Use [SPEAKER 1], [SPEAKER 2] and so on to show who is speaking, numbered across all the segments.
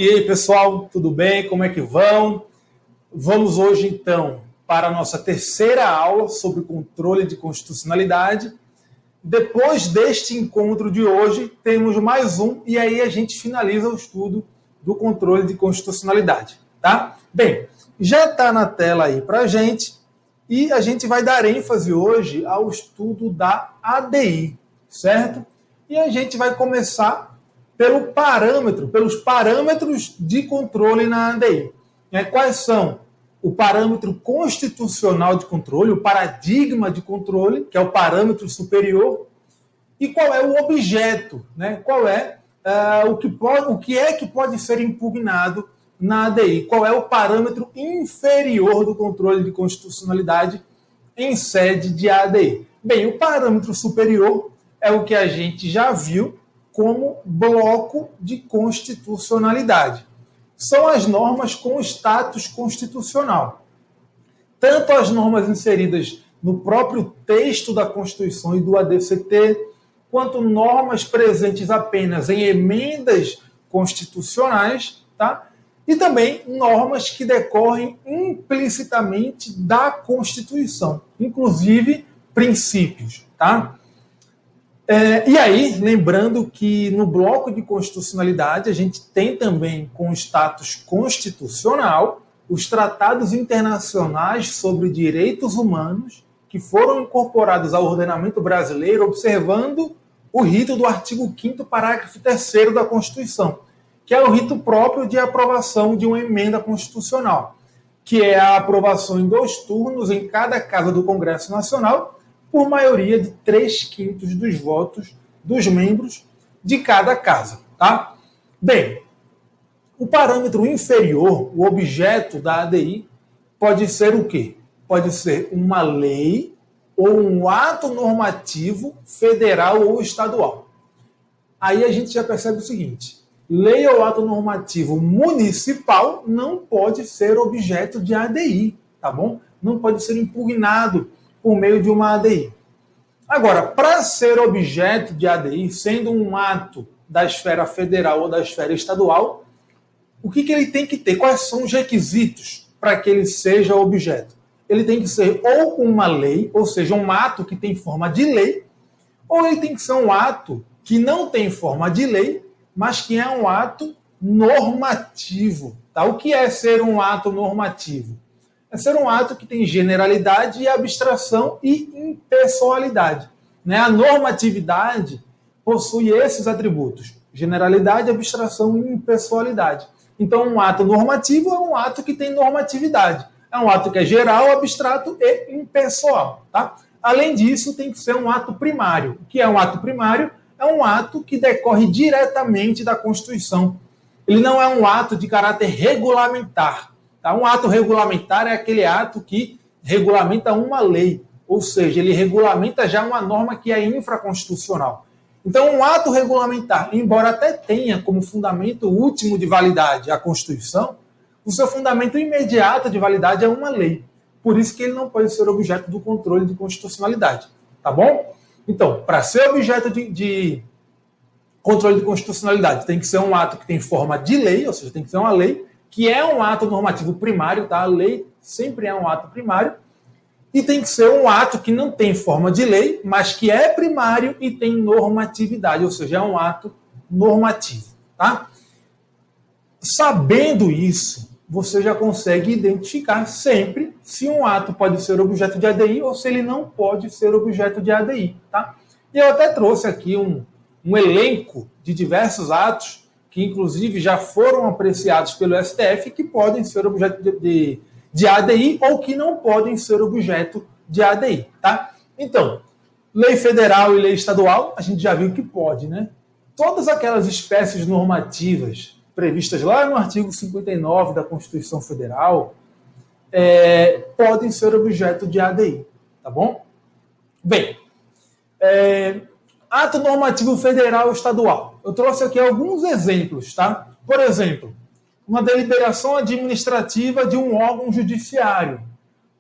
[SPEAKER 1] E aí, pessoal, tudo bem? Como é que vão? Vamos hoje, então, para a nossa terceira aula sobre controle de constitucionalidade. Depois deste encontro de hoje, temos mais um, e aí a gente finaliza o estudo do controle de constitucionalidade, tá? Bem, já está na tela aí para a gente, e a gente vai dar ênfase hoje ao estudo da ADI, certo? E a gente vai começar pelos parâmetros de controle na ADI. Quais são? O parâmetro constitucional de controle, o paradigma de controle, que é o parâmetro superior, e qual é o objeto, qual é o que é que pode ser impugnado na ADI, qual é o parâmetro inferior do controle de constitucionalidade em sede de ADI. Bem, o parâmetro superior é o que a gente já viu como bloco de constitucionalidade. São as normas com status constitucional. Tanto as normas inseridas no próprio texto da Constituição e do ADCT, quanto normas presentes apenas em emendas constitucionais, tá? E também normas que decorrem implicitamente da Constituição, inclusive princípios, tá? E aí, lembrando que no bloco de constitucionalidade, a gente tem também com status constitucional os tratados internacionais sobre direitos humanos que foram incorporados ao ordenamento brasileiro observando o rito do artigo 5º, parágrafo 3º da Constituição, que é o rito próprio de aprovação de uma emenda constitucional, que é a aprovação em 2 turnos em cada casa do Congresso Nacional, por maioria de 3/5 dos votos dos membros de cada casa, tá? Bem, o parâmetro inferior, o objeto da ADI, pode ser o quê? Pode ser uma lei ou um ato normativo federal ou estadual. Aí a gente já percebe o seguinte: lei ou ato normativo municipal não pode ser objeto de ADI, tá bom? Não pode ser impugnado por meio de uma ADI. Agora, para ser objeto de ADI, sendo um ato da esfera federal ou da esfera estadual, o que ele tem que ter? Quais são os requisitos para que ele seja objeto? Ele tem que ser ou uma lei, ou seja, um ato que tem forma de lei, ou ele tem que ser um ato que não tem forma de lei, mas que é um ato normativo. Tá? O que é ser um ato normativo? É ser um ato que tem generalidade, abstração e impessoalidade. A normatividade possui esses atributos: generalidade, abstração e impessoalidade. Então, um ato normativo é um ato que tem normatividade. É um ato que é geral, abstrato e impessoal. Tá? Além disso, tem que ser um ato primário. O que é um ato primário? É um ato que decorre diretamente da Constituição. Ele não é um ato de caráter regulamentar. Tá? Um ato regulamentar é aquele ato que regulamenta uma lei, ou seja, ele regulamenta já uma norma que é infraconstitucional. Então, um ato regulamentar, embora até tenha como fundamento último de validade a Constituição, o seu fundamento imediato de validade é uma lei. Por isso que ele não pode ser objeto do controle de constitucionalidade. Tá bom? Então, para ser objeto de controle de constitucionalidade, tem que ser um ato que tem forma de lei, ou seja, tem que ser uma lei, que é um ato normativo primário, tá? A lei sempre é um ato primário, e tem que ser um ato que não tem forma de lei, mas que é primário e tem normatividade, ou seja, é um ato normativo, tá? Sabendo isso, você já consegue identificar sempre se um ato pode ser objeto de ADI ou se ele não pode ser objeto de ADI, tá? E eu até trouxe aqui um elenco de diversos atos que inclusive já foram apreciados pelo STF, que podem ser objeto de ADI ou que não podem ser objeto de ADI, tá? Então, lei federal e lei estadual, a gente já viu que pode, Todas aquelas espécies normativas previstas lá no artigo 59 da Constituição Federal podem ser objeto de ADI, tá bom? Bem, ato normativo federal ou estadual. Eu trouxe aqui alguns exemplos, tá? Por exemplo, uma deliberação administrativa de um órgão judiciário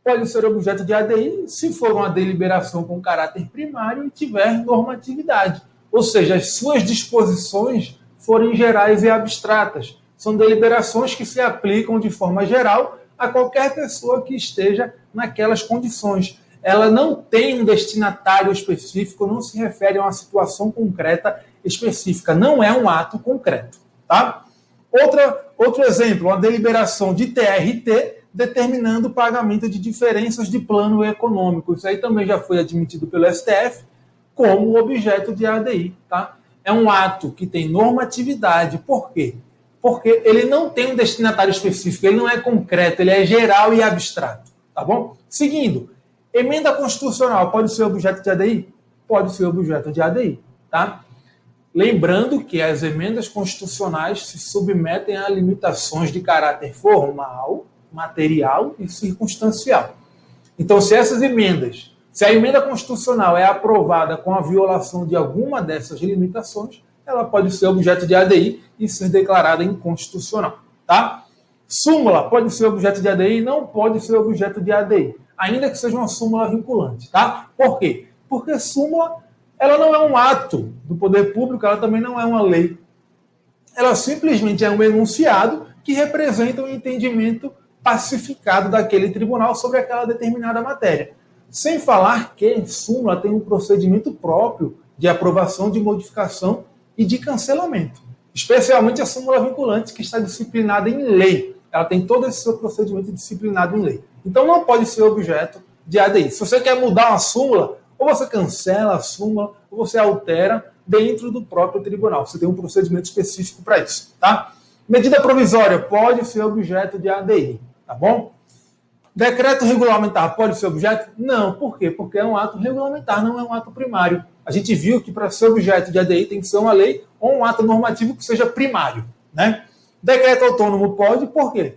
[SPEAKER 1] pode ser objeto de ADI se for uma deliberação com caráter primário e tiver normatividade. Ou seja, as suas disposições forem gerais e abstratas. São deliberações que se aplicam de forma geral a qualquer pessoa que esteja naquelas condições. Ela não tem um destinatário específico, não se refere a uma situação concreta específica, não é um ato concreto. Tá? Outro exemplo, uma deliberação de TRT determinando o pagamento de diferenças de plano econômico. Isso aí também já foi admitido pelo STF como objeto de ADI. Tá? É um ato que tem normatividade. Por quê? Porque ele não tem um destinatário específico, ele não é concreto, ele é geral e abstrato. Tá bom? Seguindo, emenda constitucional pode ser objeto de ADI? Pode ser objeto de ADI. Tá? Lembrando que as emendas constitucionais se submetem a limitações de caráter formal, material e circunstancial. Então, se a emenda constitucional é aprovada com a violação de alguma dessas limitações, ela pode ser objeto de ADI e ser declarada inconstitucional. Tá? Súmula pode ser objeto de ADI? Não pode ser objeto de ADI, ainda que seja uma súmula vinculante. Tá? Por quê? Porque súmula ela não é um ato do poder público, ela também não é uma lei. Ela simplesmente é um enunciado que representa um entendimento pacificado daquele tribunal sobre aquela determinada matéria. Sem falar que súmula tem um procedimento próprio de aprovação, de modificação e de cancelamento. Especialmente a súmula vinculante, que está disciplinada em lei. Ela tem todo esse seu procedimento disciplinado em lei. Então não pode ser objeto de ADI. Se você quer mudar uma súmula, ou você cancela a súmula, ou você altera dentro do próprio tribunal. Você tem um procedimento específico para isso. Tá? Medida provisória pode ser objeto de ADI. Tá bom? Decreto regulamentar pode ser objeto? Não. Por quê? Porque é um ato regulamentar, não é um ato primário. A gente viu que para ser objeto de ADI tem que ser uma lei ou um ato normativo que seja primário. Né? Decreto autônomo pode, por quê?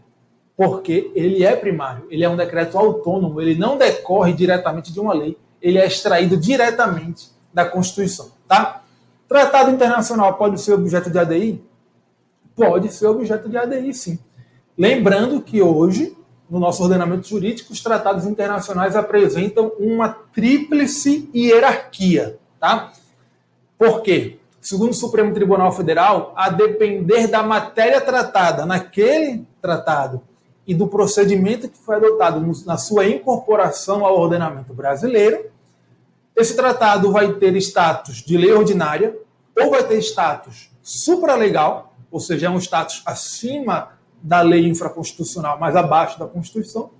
[SPEAKER 1] Porque ele é primário, ele é um decreto autônomo, ele não decorre diretamente de uma lei, ele é extraído diretamente da Constituição. Tá? Tratado internacional pode ser objeto de ADI? Pode ser objeto de ADI, sim. Lembrando que hoje, no nosso ordenamento jurídico, os tratados internacionais apresentam uma tríplice hierarquia. Tá? Por quê? Segundo o Supremo Tribunal Federal, a depender da matéria tratada naquele tratado e do procedimento que foi adotado na sua incorporação ao ordenamento brasileiro, esse tratado vai ter status de lei ordinária ou vai ter status supralegal, ou seja, é um status acima da lei infraconstitucional, mas abaixo da Constituição,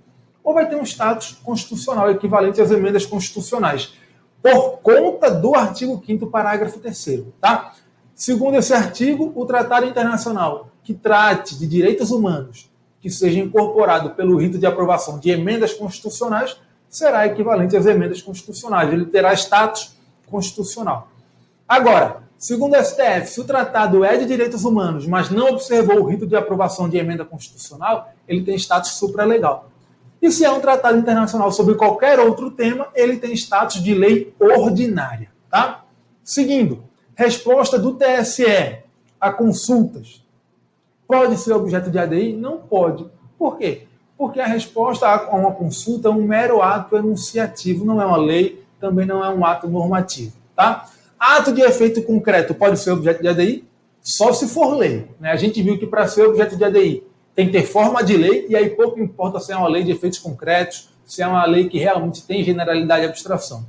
[SPEAKER 1] ou vai ter um status constitucional equivalente às emendas constitucionais, por conta do artigo 5º, parágrafo 3º. Tá? Segundo esse artigo, o tratado internacional que trate de direitos humanos, que seja incorporado pelo rito de aprovação de emendas constitucionais, será equivalente às emendas constitucionais. Ele terá status constitucional. Agora, segundo o STF, se o tratado é de direitos humanos, mas não observou o rito de aprovação de emenda constitucional, ele tem status supralegal. E se é um tratado internacional sobre qualquer outro tema, ele tem status de lei ordinária. Tá? Seguindo, resposta do TSE a consultas. Pode ser objeto de ADI? Não pode. Por quê? Porque a resposta a uma consulta é um mero ato enunciativo, não é uma lei, também não é um ato normativo. Tá? Ato de efeito concreto pode ser objeto de ADI? Só se for lei. Né? A gente viu que para ser objeto de ADI tem que ter forma de lei, e aí pouco importa se é uma lei de efeitos concretos, se é uma lei que realmente tem generalidade e abstração.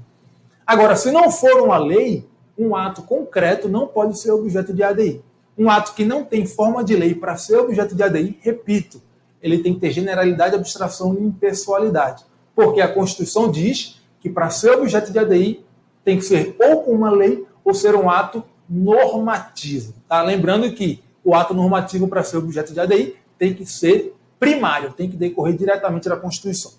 [SPEAKER 1] Agora, se não for uma lei, um ato concreto não pode ser objeto de ADI. Um ato que não tem forma de lei para ser objeto de ADI, repito, ele tem que ter generalidade, abstração e impessoalidade. Porque a Constituição diz que para ser objeto de ADI tem que ser ou uma lei ou ser um ato normativo. Tá? Lembrando que o ato normativo para ser objeto de ADI tem que ser primário, tem que decorrer diretamente da Constituição.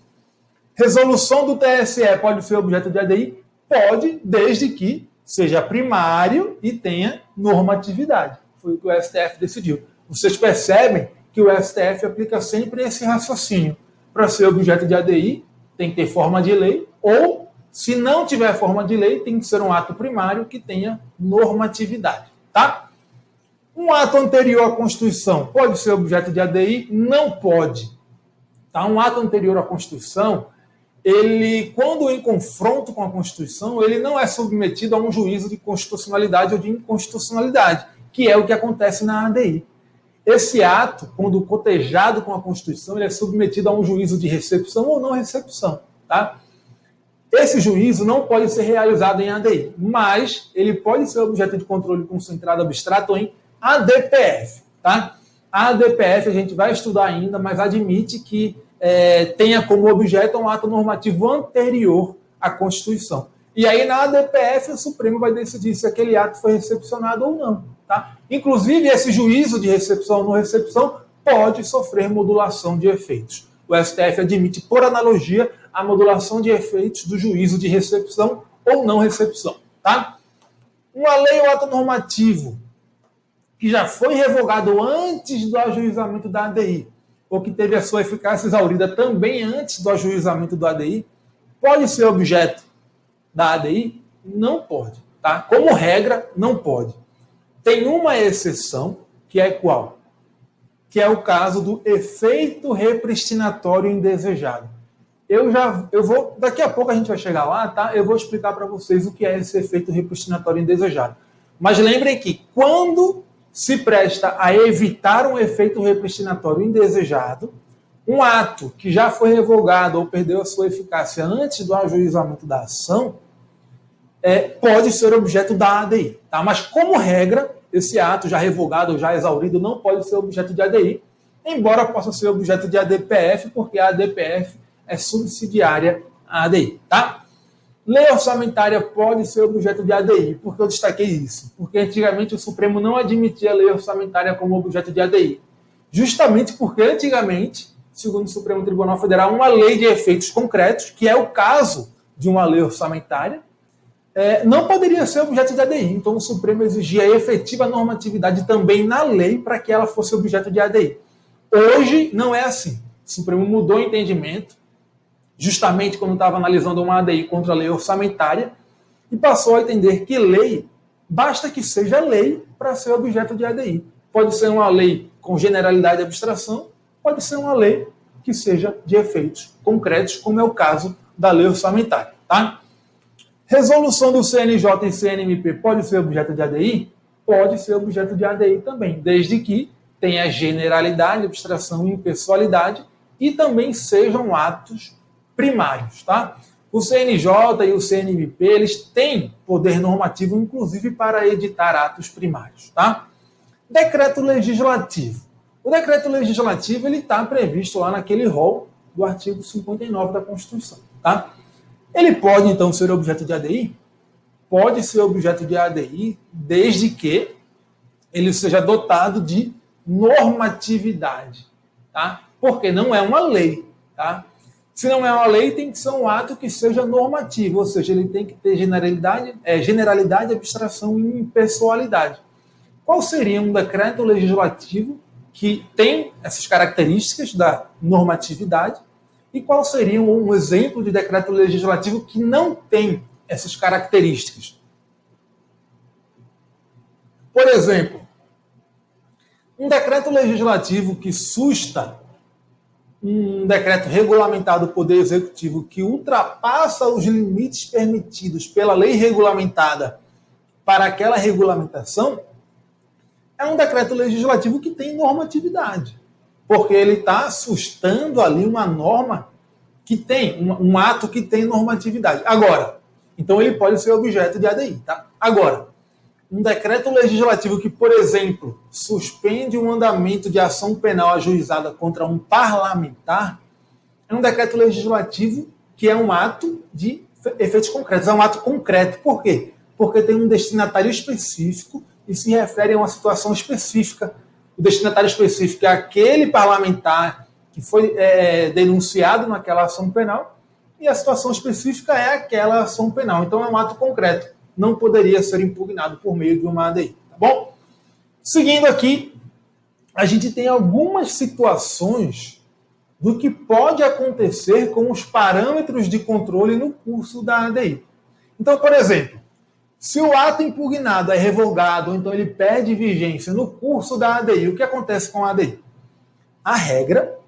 [SPEAKER 1] Resolução do TSE pode ser objeto de ADI? Pode, desde que seja primário e tenha normatividade. Foi o que o STF decidiu. Vocês percebem que o STF aplica sempre esse raciocínio. Para ser objeto de ADI, tem que ter forma de lei, ou, se não tiver forma de lei, tem que ser um ato primário que tenha normatividade. Tá? Um ato anterior à Constituição pode ser objeto de ADI? Não pode. Tá? Um ato anterior à Constituição, ele, quando em confronto com a Constituição, ele não é submetido a um juízo de constitucionalidade ou de inconstitucionalidade, que é o que acontece na ADI. esse ato, quando cotejado com a Constituição, ele é submetido a um juízo de recepção ou não recepção. Tá? Esse juízo não pode ser realizado em ADI, mas ele pode ser objeto de controle concentrado abstrato em ADPF. Tá? A ADPF a gente vai estudar ainda, mas admite que tenha como objeto um ato normativo anterior à Constituição. E aí, na ADPF, o Supremo vai decidir se aquele ato foi recepcionado ou não. Tá? Inclusive, esse juízo de recepção ou não recepção pode sofrer modulação de efeitos. O STF admite, por analogia, a modulação de efeitos do juízo de recepção ou não recepção. Tá? Uma lei ou ato normativo que já foi revogado antes do ajuizamento da ADI, ou que teve a sua eficácia exaurida também antes do ajuizamento do ADI, pode ser objeto da ADI? Não pode. Tá? Como regra, não pode. Tem uma exceção, que é qual? Que é o caso do efeito repristinatório indesejado. Daqui a pouco a gente vai chegar lá, tá? Eu vou explicar para vocês o que é esse efeito repristinatório indesejado. Mas lembrem que quando se presta a evitar um efeito repristinatório indesejado, um ato que já foi revogado ou perdeu a sua eficácia antes do ajuizamento da ação, pode ser objeto da ADI. Tá? Mas, como regra, esse ato já revogado ou já exaurido não pode ser objeto de ADI, embora possa ser objeto de ADPF, porque a ADPF é subsidiária à ADI. Tá? Lei orçamentária pode ser objeto de ADI. Por que eu destaquei isso? Porque antigamente o Supremo não admitia a lei orçamentária como objeto de ADI. Justamente porque antigamente, segundo o Supremo Tribunal Federal, uma lei de efeitos concretos, que é o caso de uma lei orçamentária, não poderia ser objeto de ADI. Então o Supremo exigia a efetiva normatividade também na lei para que ela fosse objeto de ADI. Hoje não é assim. O Supremo mudou o entendimento, justamente quando estava analisando uma ADI contra a lei orçamentária, e passou a entender que lei, basta que seja lei para ser objeto de ADI. Pode ser uma lei com generalidade e abstração, pode ser uma lei que seja de efeitos concretos, como é o caso da lei orçamentária. Tá? Resolução do CNJ e CNMP pode ser objeto de ADI? Pode ser objeto de ADI também, desde que tenha generalidade, abstração e impessoalidade e também sejam atos primários. Tá? O CNJ e o CNMP eles têm poder normativo, inclusive, para editar atos primários. Tá? Decreto legislativo. O decreto legislativo está previsto lá naquele rol do artigo 59 da Constituição. Tá? Ele pode, então, ser objeto de ADI? Pode ser objeto de ADI, desde que ele seja dotado de normatividade. Tá? Porque não é uma lei. Tá? Se não é uma lei, tem que ser um ato que seja normativo, ou seja, ele tem que ter generalidade, abstração e impessoalidade. Qual seria um decreto legislativo que tem essas características da normatividade e qual seria um exemplo de decreto legislativo que não tem essas características? Por exemplo, um decreto legislativo que susta um decreto regulamentado do Poder Executivo que ultrapassa os limites permitidos pela lei regulamentada para aquela regulamentação, é um decreto legislativo que tem normatividade, porque ele está sustando ali uma norma que tem, um ato que tem normatividade. Agora, então ele pode ser objeto de ADI. Tá? Agora, um decreto legislativo que, por exemplo, suspende um andamento de ação penal ajuizada contra um parlamentar, é um decreto legislativo que é um ato de efeitos concretos, é um ato concreto. Por quê? Porque tem um destinatário específico e se refere a uma situação específica. O destinatário específico é aquele parlamentar que foi denunciado naquela ação penal e a situação específica é aquela ação penal. Então é um ato concreto. Não poderia ser impugnado por meio de uma ADI. Tá bom? Seguindo aqui, a gente tem algumas situações do que pode acontecer com os parâmetros de controle no curso da ADI. Então, por exemplo, se o ato impugnado é revogado, ou então ele perde vigência no curso da ADI, o que acontece com a ADI? A regra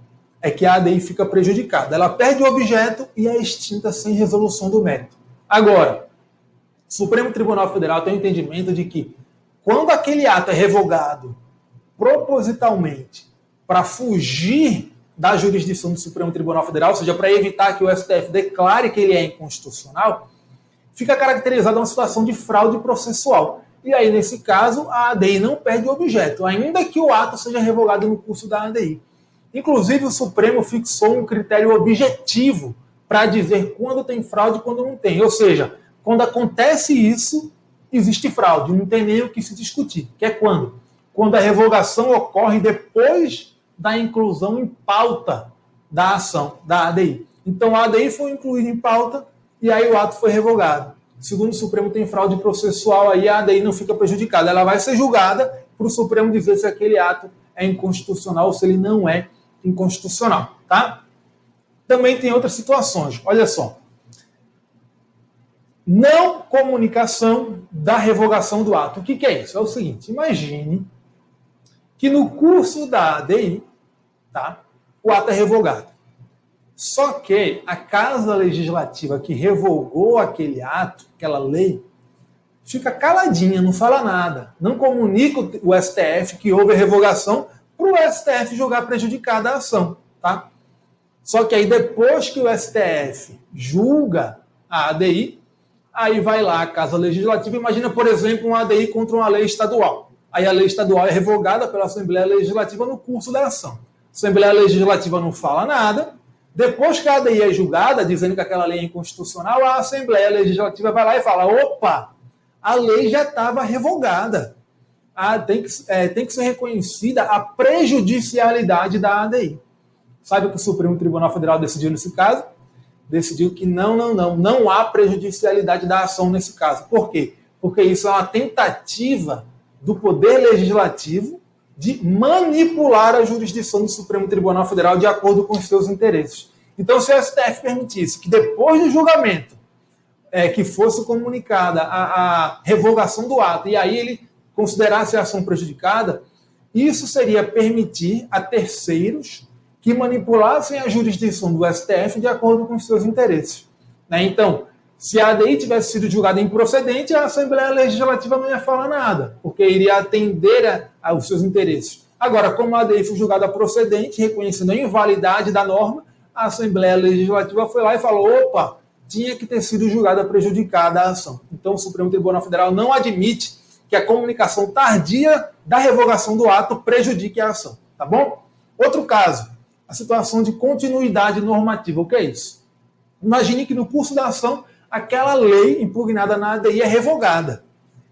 [SPEAKER 1] é que a ADI fica prejudicada. Ela perde o objeto e é extinta sem resolução do mérito. Agora, o Supremo Tribunal Federal tem o entendimento de que, quando aquele ato é revogado propositalmente para fugir da jurisdição do Supremo Tribunal Federal, ou seja, para evitar que o STF declare que ele é inconstitucional, fica caracterizada uma situação de fraude processual. E aí, nesse caso, a ADI não perde o objeto, ainda que o ato seja revogado no curso da ADI. Inclusive, o Supremo fixou um critério objetivo para dizer quando tem fraude e quando não tem. Ou seja, quando acontece isso, existe fraude, não tem nem o que se discutir. Que é quando? Quando a revogação ocorre depois da inclusão em pauta da ação da ADI. Então, a ADI foi incluída em pauta e aí o ato foi revogado. Segundo o Supremo, tem fraude processual, aí a ADI não fica prejudicada. Ela vai ser julgada para o Supremo dizer se aquele ato é inconstitucional ou se ele não é inconstitucional. Tá? Também tem outras situações. Olha só. Não comunicação da revogação do ato. O que é isso? É o seguinte, imagine que no curso da ADI, tá, o ato é revogado. Só que a Casa Legislativa que revogou aquele ato, aquela lei, fica caladinha, não fala nada. Não comunica o STF que houve a revogação para o STF julgar prejudicada a ação. Tá? Só que aí depois que o STF julga a ADI, aí vai lá a Casa Legislativa, imagina, por exemplo, uma ADI contra uma lei estadual. Aí a lei estadual é revogada pela Assembleia Legislativa no curso da ação. A Assembleia Legislativa não fala nada. Depois que a ADI é julgada, dizendo que aquela lei é inconstitucional, a Assembleia Legislativa vai lá e fala, opa, a lei já estava revogada. Tem que ser reconhecida a prejudicialidade da ADI. Sabe o que o Supremo Tribunal Federal decidiu nesse caso? Decidiu que não há prejudicialidade da ação nesse caso. Por quê? Porque isso é uma tentativa do Poder Legislativo de manipular a jurisdição do Supremo Tribunal Federal de acordo com os seus interesses. Então, se o STF permitisse que depois do julgamento que fosse comunicada a revogação do ato e aí ele considerasse a ação prejudicada, isso seria permitir a terceiros que manipulassem a jurisdição do STF de acordo com os seus interesses. Né? Então, se a ADI tivesse sido julgada improcedente, a Assembleia Legislativa não ia falar nada, porque iria atender aos seus interesses. Agora, como a ADI foi julgada procedente, reconhecendo a invalidade da norma, a Assembleia Legislativa foi lá e falou, opa, tinha que ter sido julgada prejudicada a ação. Então, o Supremo Tribunal Federal não admite que a comunicação tardia da revogação do ato prejudique a ação. Tá bom? Outro caso, a situação de continuidade normativa. O que é isso? Imagine que no curso da ação, aquela lei impugnada na ADI é revogada,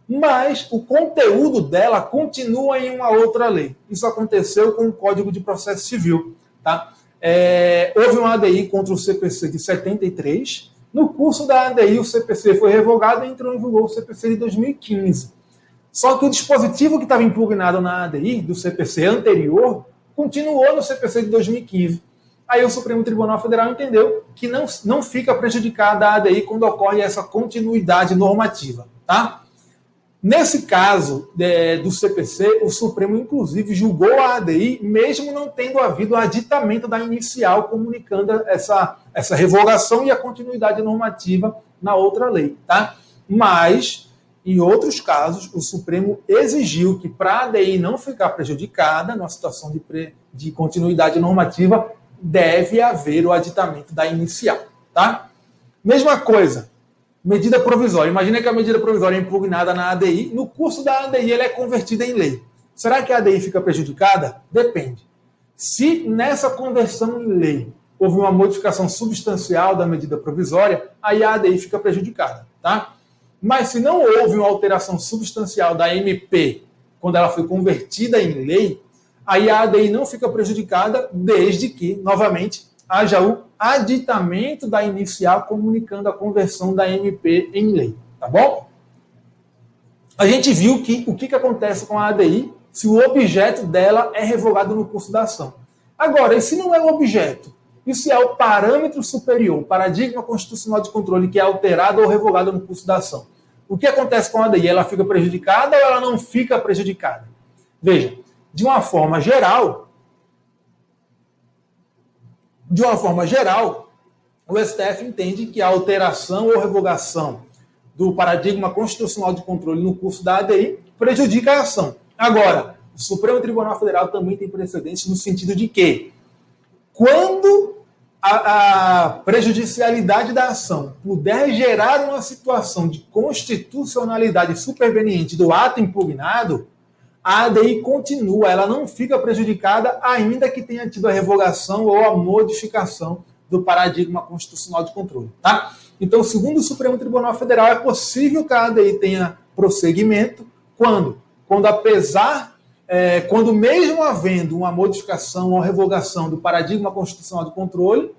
[SPEAKER 1] mas o conteúdo dela continua em uma outra lei. Isso aconteceu com o Código de Processo Civil. Tá? Houve uma ADI contra o CPC de 73. No curso da ADI, o CPC foi revogado e entrou em vigor o CPC de 2015. Só que o dispositivo que estava impugnado na ADI, do CPC anterior, continuou no CPC de 2015. Aí o Supremo Tribunal Federal entendeu que não fica prejudicada a ADI quando ocorre essa continuidade normativa. Tá? Nesse caso do CPC, o Supremo, inclusive, julgou a ADI, mesmo não tendo havido o aditamento da inicial comunicando essa revogação e a continuidade normativa na outra lei. Tá? Mas, em outros casos, o Supremo exigiu que, para a ADI não ficar prejudicada, numa situação de continuidade normativa, deve haver o aditamento da inicial. Tá? Mesma coisa, medida provisória. Imagina que a medida provisória é impugnada na ADI, no curso da ADI ela é convertida em lei. Será que a ADI fica prejudicada? Depende. Se nessa conversão em lei houve uma modificação substancial da medida provisória, aí a ADI fica prejudicada. Tá? Mas se não houve uma alteração substancial da MP quando ela foi convertida em lei, aí a ADI não fica prejudicada desde que, novamente, haja o aditamento da inicial comunicando a conversão da MP em lei. Tá bom? A gente viu que o que acontece com a ADI se o objeto dela é revogado no curso da ação. Agora, e se não é o objeto? E se é o parâmetro superior, o paradigma constitucional de controle, que é alterado ou revogado no curso da ação? O que acontece com a ADI? Ela fica prejudicada ou ela não fica prejudicada? Veja, de uma forma geral, o STF entende que a alteração ou revogação do paradigma constitucional de controle no curso da ADI prejudica a ação. Agora, O Supremo Tribunal Federal também tem precedentes no sentido de que, quando a prejudicialidade da ação puder gerar uma situação de constitucionalidade superveniente do ato impugnado, a ADI continua, ela não fica prejudicada, ainda que tenha tido a revogação ou a modificação do paradigma constitucional de controle. Tá? Então, segundo o Supremo Tribunal Federal, é possível que a ADI tenha prosseguimento quando mesmo havendo uma modificação ou revogação do paradigma constitucional de controle,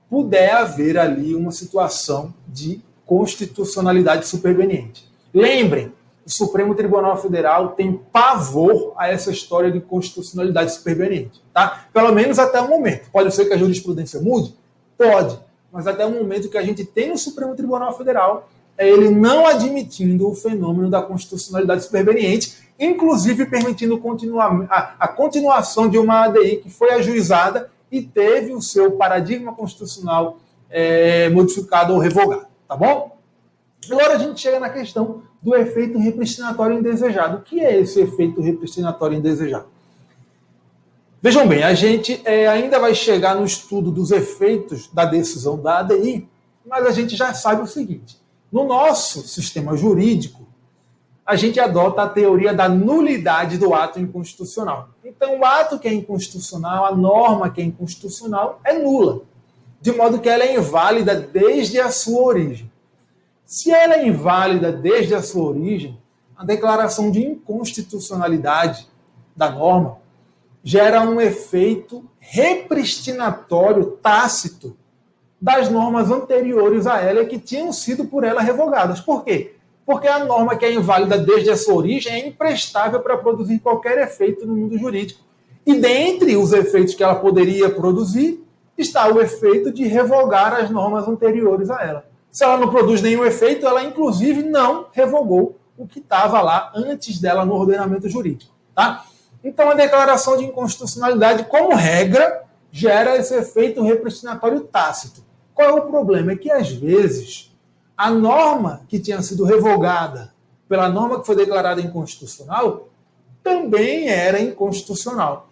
[SPEAKER 1] puder haver ali uma situação de constitucionalidade superveniente. Lembrem, o Supremo Tribunal Federal tem pavor a essa história de constitucionalidade superveniente. Tá? Pelo menos até o momento. Pode ser que a jurisprudência mude? Pode. Mas até o momento que a gente tem no Supremo Tribunal Federal é ele não admitindo o fenômeno da constitucionalidade superveniente, inclusive permitindo a continuação de uma ADI que foi ajuizada e teve o seu paradigma constitucional modificado ou revogado. Tá bom? Agora a gente chega na questão do efeito repristinatório indesejado. O que é esse efeito repristinatório indesejado? Vejam bem, a gente ainda vai chegar no estudo dos efeitos da decisão da ADI, mas a gente já sabe o seguinte: no nosso sistema jurídico, a gente adota a teoria da nulidade do ato inconstitucional. Então, o ato que é inconstitucional, a norma que é inconstitucional, é nula, de modo que ela é inválida desde a sua origem. Se ela é inválida desde a sua origem, a declaração de inconstitucionalidade da norma gera um efeito repristinatório tácito das normas anteriores a ela que tinham sido por ela revogadas. Por quê? Porque a norma que é inválida desde a sua origem é imprestável para produzir qualquer efeito no mundo jurídico. E dentre os efeitos que ela poderia produzir, está o efeito de revogar as normas anteriores a ela. Se ela não produz nenhum efeito, ela inclusive não revogou o que estava lá antes dela no ordenamento jurídico. Tá? Então a declaração de inconstitucionalidade, como regra, gera esse efeito repristinatório tácito. Qual é o problema? É que às vezes a norma que tinha sido revogada pela norma que foi declarada inconstitucional também era inconstitucional.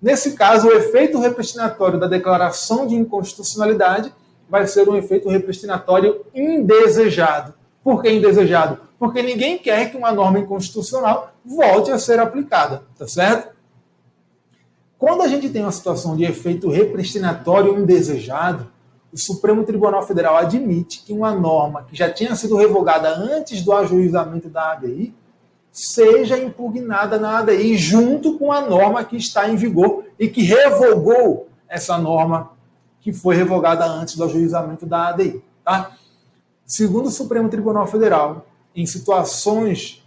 [SPEAKER 1] Nesse caso, o efeito repristinatório da declaração de inconstitucionalidade vai ser um efeito repristinatório indesejado. Por que indesejado? Porque ninguém quer que uma norma inconstitucional volte a ser aplicada, tá certo? Quando a gente tem uma situação de efeito repristinatório indesejado, o Supremo Tribunal Federal admite que uma norma que já tinha sido revogada antes do ajuizamento da ADI seja impugnada na ADI junto com a norma que está em vigor e que revogou essa norma que foi revogada antes do ajuizamento da ADI. Tá? Segundo o Supremo Tribunal Federal, em situações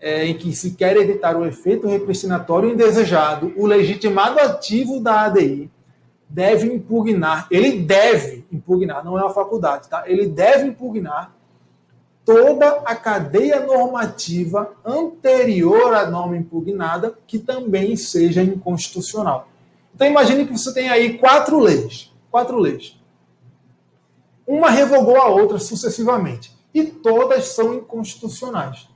[SPEAKER 1] em que se quer evitar o efeito repristinatório indesejado, o legitimado ativo da ADI deve impugnar, ele deve impugnar, não é uma faculdade, tá? Ele deve impugnar toda a cadeia normativa anterior à norma impugnada, que também seja inconstitucional. Então imagine que você tem aí quatro leis. Uma revogou a outra sucessivamente, e todas são inconstitucionais.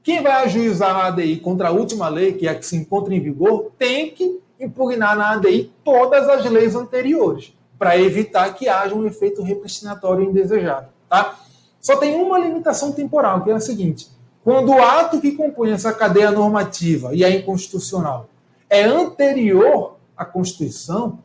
[SPEAKER 1] Quem vai ajuizar a ADI contra a última lei, que é a que se encontra em vigor, tem que impugnar na ADI todas as leis anteriores, para evitar que haja um efeito repristinatório indesejado. Tá? Só tem uma limitação temporal, que é a seguinte: quando o ato que compõe essa cadeia normativa e é inconstitucional é anterior à Constituição,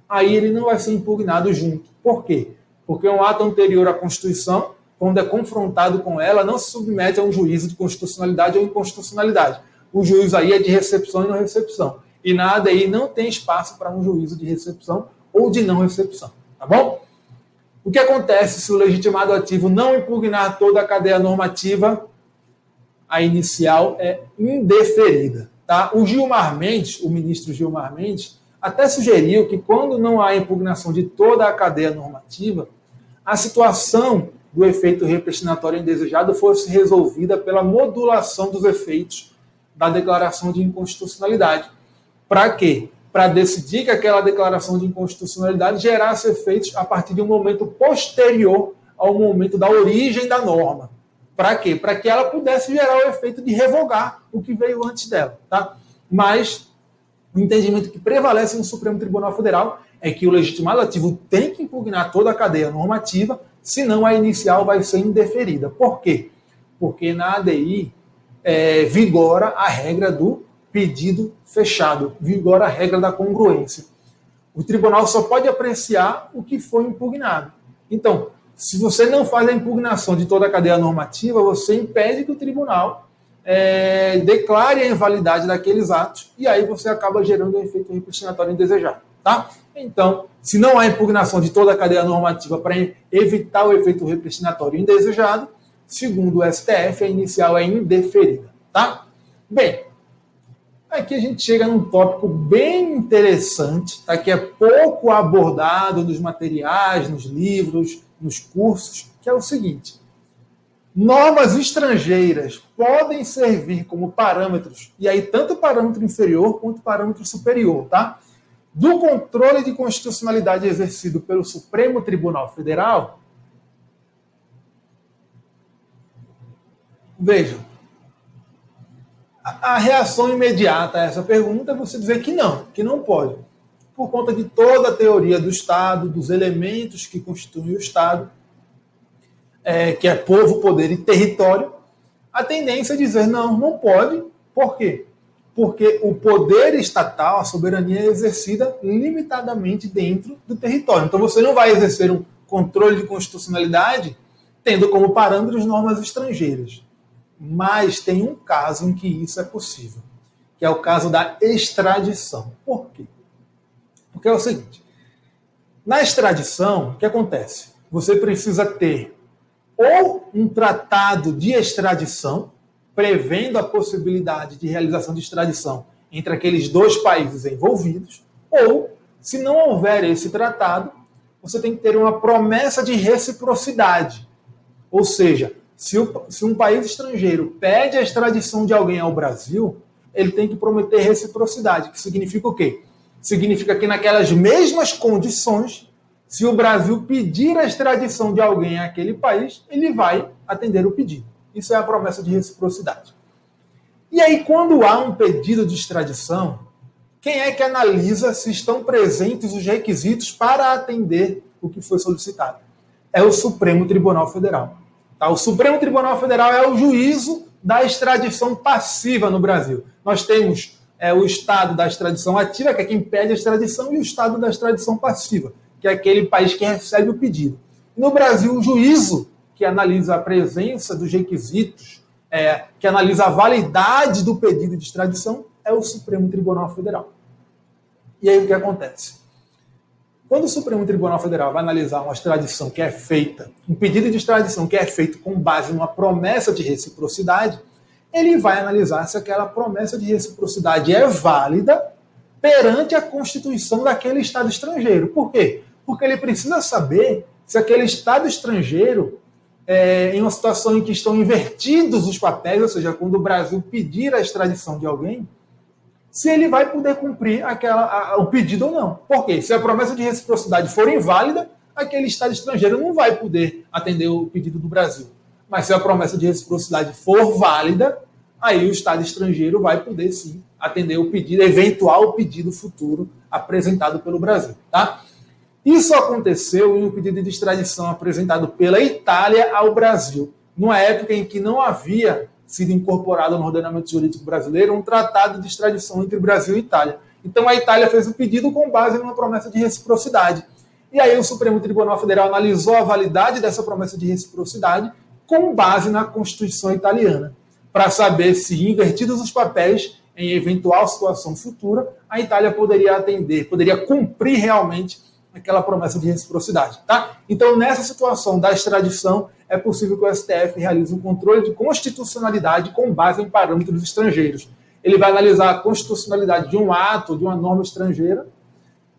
[SPEAKER 1] aí ele não vai ser impugnado junto. Por quê? Porque um ato anterior à Constituição, quando é confrontado com ela, não se submete a um juízo de constitucionalidade ou inconstitucionalidade. O juízo aí é de recepção e não recepção. E na ADI não tem espaço para um juízo de recepção ou de não recepção. Tá bom? O que acontece se o legitimado ativo não impugnar toda a cadeia normativa? A inicial é indeferida. Tá? O Gilmar Mendes, o ministro Gilmar Mendes, até sugeriu que quando não há impugnação de toda a cadeia normativa, a situação do efeito repristinatório indesejado fosse resolvida pela modulação dos efeitos da declaração de inconstitucionalidade. Para quê? Para decidir que aquela declaração de inconstitucionalidade gerasse efeitos a partir de um momento posterior ao momento da origem da norma. Para quê? Para que ela pudesse gerar o efeito de revogar o que veio antes dela. Tá? Mas o entendimento que prevalece no Supremo Tribunal Federal é que o legitimado ativo tem que impugnar toda a cadeia normativa, senão a inicial vai ser indeferida. Por quê? Porque na ADI vigora a regra do pedido fechado, vigora a regra da congruência. O tribunal só pode apreciar o que foi impugnado. Então, se você não faz a impugnação de toda a cadeia normativa, você impede que o tribunal declare a invalidade daqueles atos e aí você acaba gerando um efeito repristinatório indesejado. Tá? Então, se não há impugnação de toda a cadeia normativa para evitar o efeito repristinatório indesejado, segundo o STF, a inicial é indeferida. Tá? Bem, aqui a gente chega num tópico bem interessante, tá? Que é pouco abordado nos materiais, nos livros, nos cursos, que é o seguinte: normas estrangeiras podem servir como parâmetros, e aí tanto parâmetro inferior quanto parâmetro superior, tá? Do controle de constitucionalidade exercido pelo Supremo Tribunal Federal. Vejam, a reação imediata a essa pergunta é você dizer que não pode, por conta de toda a teoria do Estado, dos elementos que constituem o Estado, que é povo, poder e território. A tendência é dizer não pode. Por quê? Porque o poder estatal, a soberania é exercida limitadamente dentro do território. Então você não vai exercer um controle de constitucionalidade tendo como parâmetros normas estrangeiras. Mas tem um caso em que isso é possível, que é o caso da extradição. Por quê? Porque é o seguinte: na extradição, o que acontece? Você precisa ter ou um tratado de extradição, prevendo a possibilidade de realização de extradição entre aqueles dois países envolvidos, ou, se não houver esse tratado, você tem que ter uma promessa de reciprocidade. Ou seja, se um país estrangeiro pede a extradição de alguém ao Brasil, ele tem que prometer reciprocidade, que significa o quê? Significa que naquelas mesmas condições, se o Brasil pedir a extradição de alguém àquele país, ele vai atender o pedido. Isso é a promessa de reciprocidade. E aí, quando há um pedido de extradição, quem é que analisa se estão presentes os requisitos para atender o que foi solicitado? É o Supremo Tribunal Federal. Tá? O Supremo Tribunal Federal é o juízo da extradição passiva no Brasil. Nós temos o Estado da extradição ativa, que é quem pede a extradição, e o Estado da extradição passiva, que é aquele país que recebe o pedido. No Brasil, o juízo que analisa a presença dos requisitos, que analisa a validade do pedido de extradição, é o Supremo Tribunal Federal. E aí o que acontece? Quando o Supremo Tribunal Federal vai analisar uma extradição que é feita, um pedido de extradição que é feito com base numa promessa de reciprocidade, ele vai analisar se aquela promessa de reciprocidade é válida perante a Constituição daquele Estado estrangeiro. Por quê? Porque ele precisa saber se aquele Estado estrangeiro, em uma situação em que estão invertidos os papéis, ou seja, quando o Brasil pedir a extradição de alguém, se ele vai poder cumprir o pedido ou não. Por quê? Se a promessa de reciprocidade for inválida, aquele Estado estrangeiro não vai poder atender o pedido do Brasil. Mas se a promessa de reciprocidade for válida, aí o Estado estrangeiro vai poder sim atender o pedido, eventual pedido futuro apresentado pelo Brasil. Tá? Isso aconteceu em um pedido de extradição apresentado pela Itália ao Brasil, numa época em que não havia sido incorporado no ordenamento jurídico brasileiro um tratado de extradição entre Brasil e Itália. Então a Itália fez o pedido com base numa promessa de reciprocidade. E aí o Supremo Tribunal Federal analisou a validade dessa promessa de reciprocidade com base na Constituição italiana, para saber se, invertidos os papéis, em eventual situação futura, a Itália poderia atender, poderia cumprir realmente aquela promessa de reciprocidade. Tá? Então, nessa situação da extradição, é possível que o STF realize um controle de constitucionalidade com base em parâmetros estrangeiros. Ele vai analisar a constitucionalidade de um ato, de uma norma estrangeira,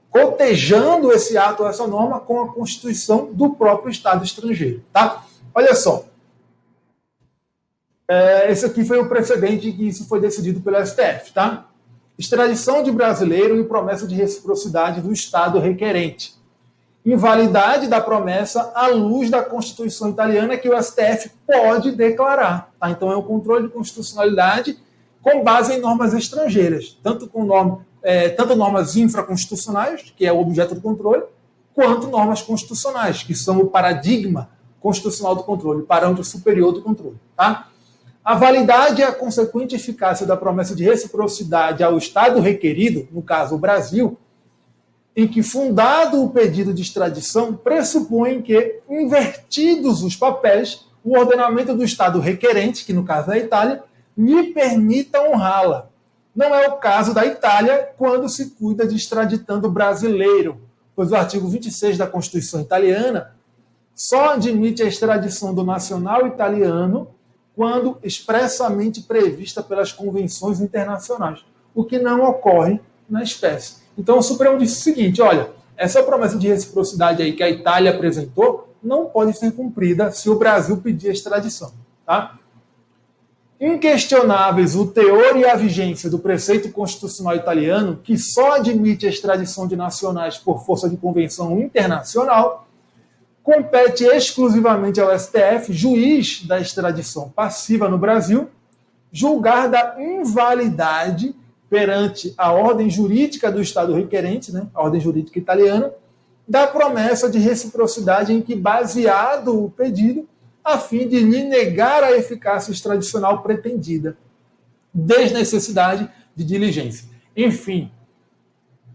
[SPEAKER 1] cotejando esse ato ou essa norma com a Constituição do próprio Estado estrangeiro. Tá? Olha só. Esse aqui foi o precedente que isso foi decidido pelo STF. Tá? Extradição de brasileiro e promessa de reciprocidade do Estado requerente. Invalidade da promessa à luz da Constituição italiana que o STF pode declarar. Tá? Então, é um controle de constitucionalidade com base em normas estrangeiras, tanto normas infraconstitucionais, que é o objeto do controle, quanto normas constitucionais, que são o paradigma constitucional do controle, o parâmetro superior do controle. Tá? A validade e a consequente eficácia da promessa de reciprocidade ao Estado requerido, no caso o Brasil, em que, fundado o pedido de extradição, pressupõe que, invertidos os papéis, o ordenamento do Estado requerente, que no caso é a Itália, me permita honrá-la. Não é o caso da Itália quando se cuida de extraditando brasileiro, pois o artigo 26 da Constituição italiana só admite a extradição do nacional italiano quando expressamente prevista pelas convenções internacionais, o que não ocorre na espécie. Então o Supremo disse o seguinte, olha, essa promessa de reciprocidade aí que a Itália apresentou não pode ser cumprida se o Brasil pedir a extradição. Tá? Inquestionáveis o teor e a vigência do preceito constitucional italiano, que só admite a extradição de nacionais por força de convenção internacional, compete exclusivamente ao STF, juiz da extradição passiva no Brasil, julgar da invalidade perante a ordem jurídica do Estado requerente, né, a ordem jurídica italiana, da promessa de reciprocidade em que baseado o pedido, a fim de lhe negar a eficácia extradicional pretendida, desnecessidade de diligência. Enfim,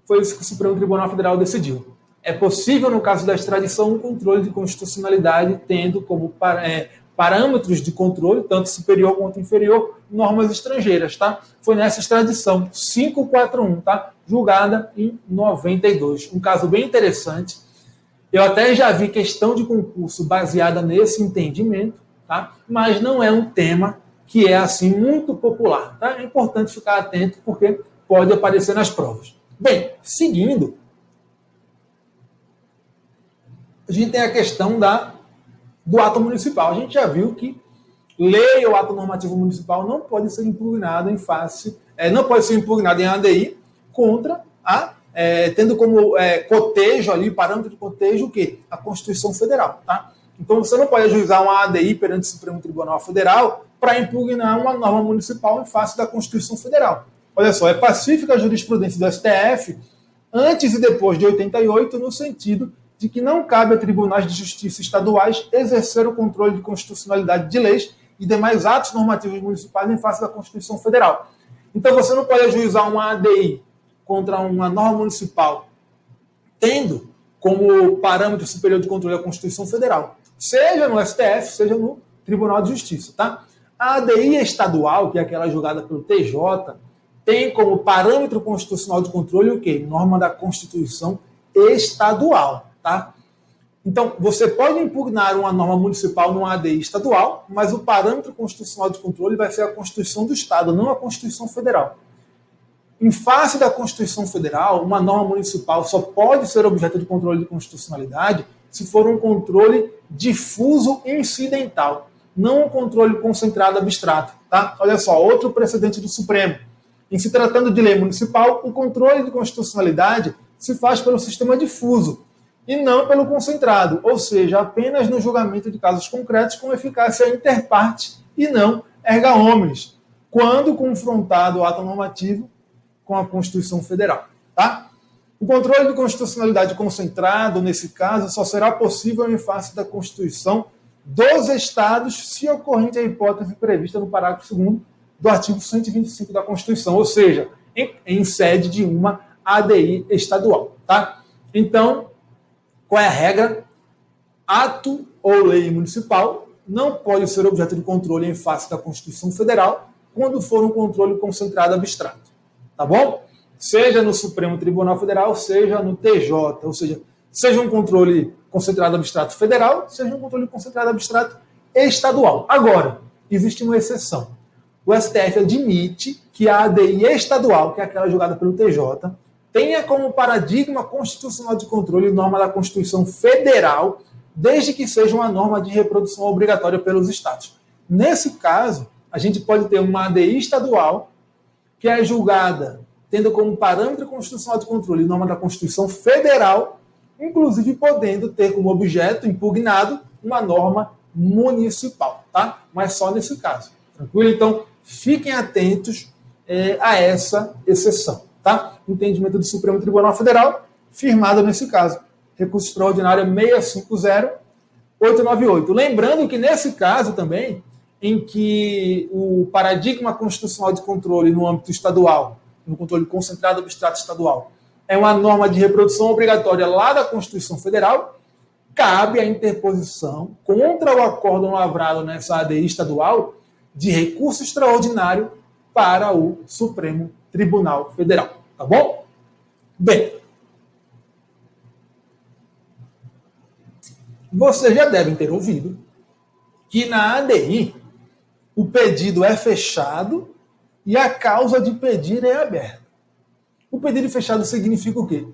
[SPEAKER 1] foi isso que o Supremo Tribunal Federal decidiu. É possível, no caso da extradição, um controle de constitucionalidade, tendo como parâmetros de controle, tanto superior quanto inferior, normas estrangeiras, tá? Foi nessa extradição 541, tá? Julgada em 92. Um caso bem interessante. Eu até já vi questão de concurso baseada nesse entendimento, tá? Mas não é um tema que é assim muito popular, tá? É importante ficar atento porque pode aparecer nas provas. Bem, seguindo, a gente tem a questão do ato municipal. A gente já viu que lei ou ato normativo municipal não pode ser impugnado não pode ser impugnado em ADI contra tendo como cotejo ali, parâmetro de cotejo, o quê? A Constituição Federal, tá? Então você não pode ajuizar uma ADI perante o Supremo Tribunal Federal para impugnar uma norma municipal em face da Constituição Federal. Olha só, é pacífica a jurisprudência do STF antes e depois de 88, no sentido de que não cabe a tribunais de justiça estaduais exercer o controle de constitucionalidade de leis e demais atos normativos municipais em face da Constituição Federal. Então você não pode ajuizar uma ADI contra uma norma municipal, tendo como parâmetro superior de controle a Constituição Federal, seja no STF, seja no Tribunal de Justiça. Tá? A ADI estadual, que é aquela julgada pelo TJ, tem como parâmetro constitucional de controle o quê? Norma da Constituição estadual. Tá? Então, você pode impugnar uma norma municipal numa ADI estadual, mas o parâmetro constitucional de controle vai ser a Constituição do Estado, não a Constituição Federal. Em face da Constituição Federal, uma norma municipal só pode ser objeto de controle de constitucionalidade se for um controle difuso e incidental, não um controle concentrado abstrato. Tá? Olha só, outro precedente do Supremo. Em se tratando de lei municipal, o controle de constitucionalidade se faz pelo sistema difuso, e não pelo concentrado, ou seja, apenas no julgamento de casos concretos com eficácia inter partes e não erga omnes, quando confrontado o ato normativo com a Constituição Federal. Tá? O controle de constitucionalidade concentrado, nesse caso, só será possível em face da Constituição dos Estados, se ocorrente a hipótese prevista no parágrafo 2º do artigo 125 da Constituição, ou seja, em sede de uma ADI estadual. Tá? Então, qual é a regra? Ato ou lei municipal não pode ser objeto de controle em face da Constituição Federal quando for um controle concentrado abstrato. Tá bom? Seja no Supremo Tribunal Federal, seja no TJ, ou seja um controle concentrado abstrato federal, seja um controle concentrado abstrato estadual. Agora, existe uma exceção. O STF admite que a ADI estadual, que é aquela julgada pelo TJ, tenha como paradigma constitucional de controle norma da Constituição Federal, desde que seja uma norma de reprodução obrigatória pelos Estados. Nesse caso, a gente pode ter uma ADI estadual, que é julgada tendo como parâmetro constitucional de controle norma da Constituição Federal, inclusive podendo ter como objeto impugnado uma norma municipal, tá? Mas só nesse caso. Tranquilo? Então, fiquem atentos a essa exceção. Tá? Entendimento do Supremo Tribunal Federal, firmado nesse caso. Recurso extraordinário 650-898. Lembrando que nesse caso também, em que o paradigma constitucional de controle no âmbito estadual, no controle concentrado abstrato estadual, é uma norma de reprodução obrigatória lá da Constituição Federal, cabe a interposição contra o acórdão lavrado nessa ADI estadual de recurso extraordinário para o Supremo Tribunal Federal. Tá bom? Bem, vocês já devem ter ouvido que na ADI o pedido é fechado e a causa de pedir é aberta. O pedido fechado significa o quê?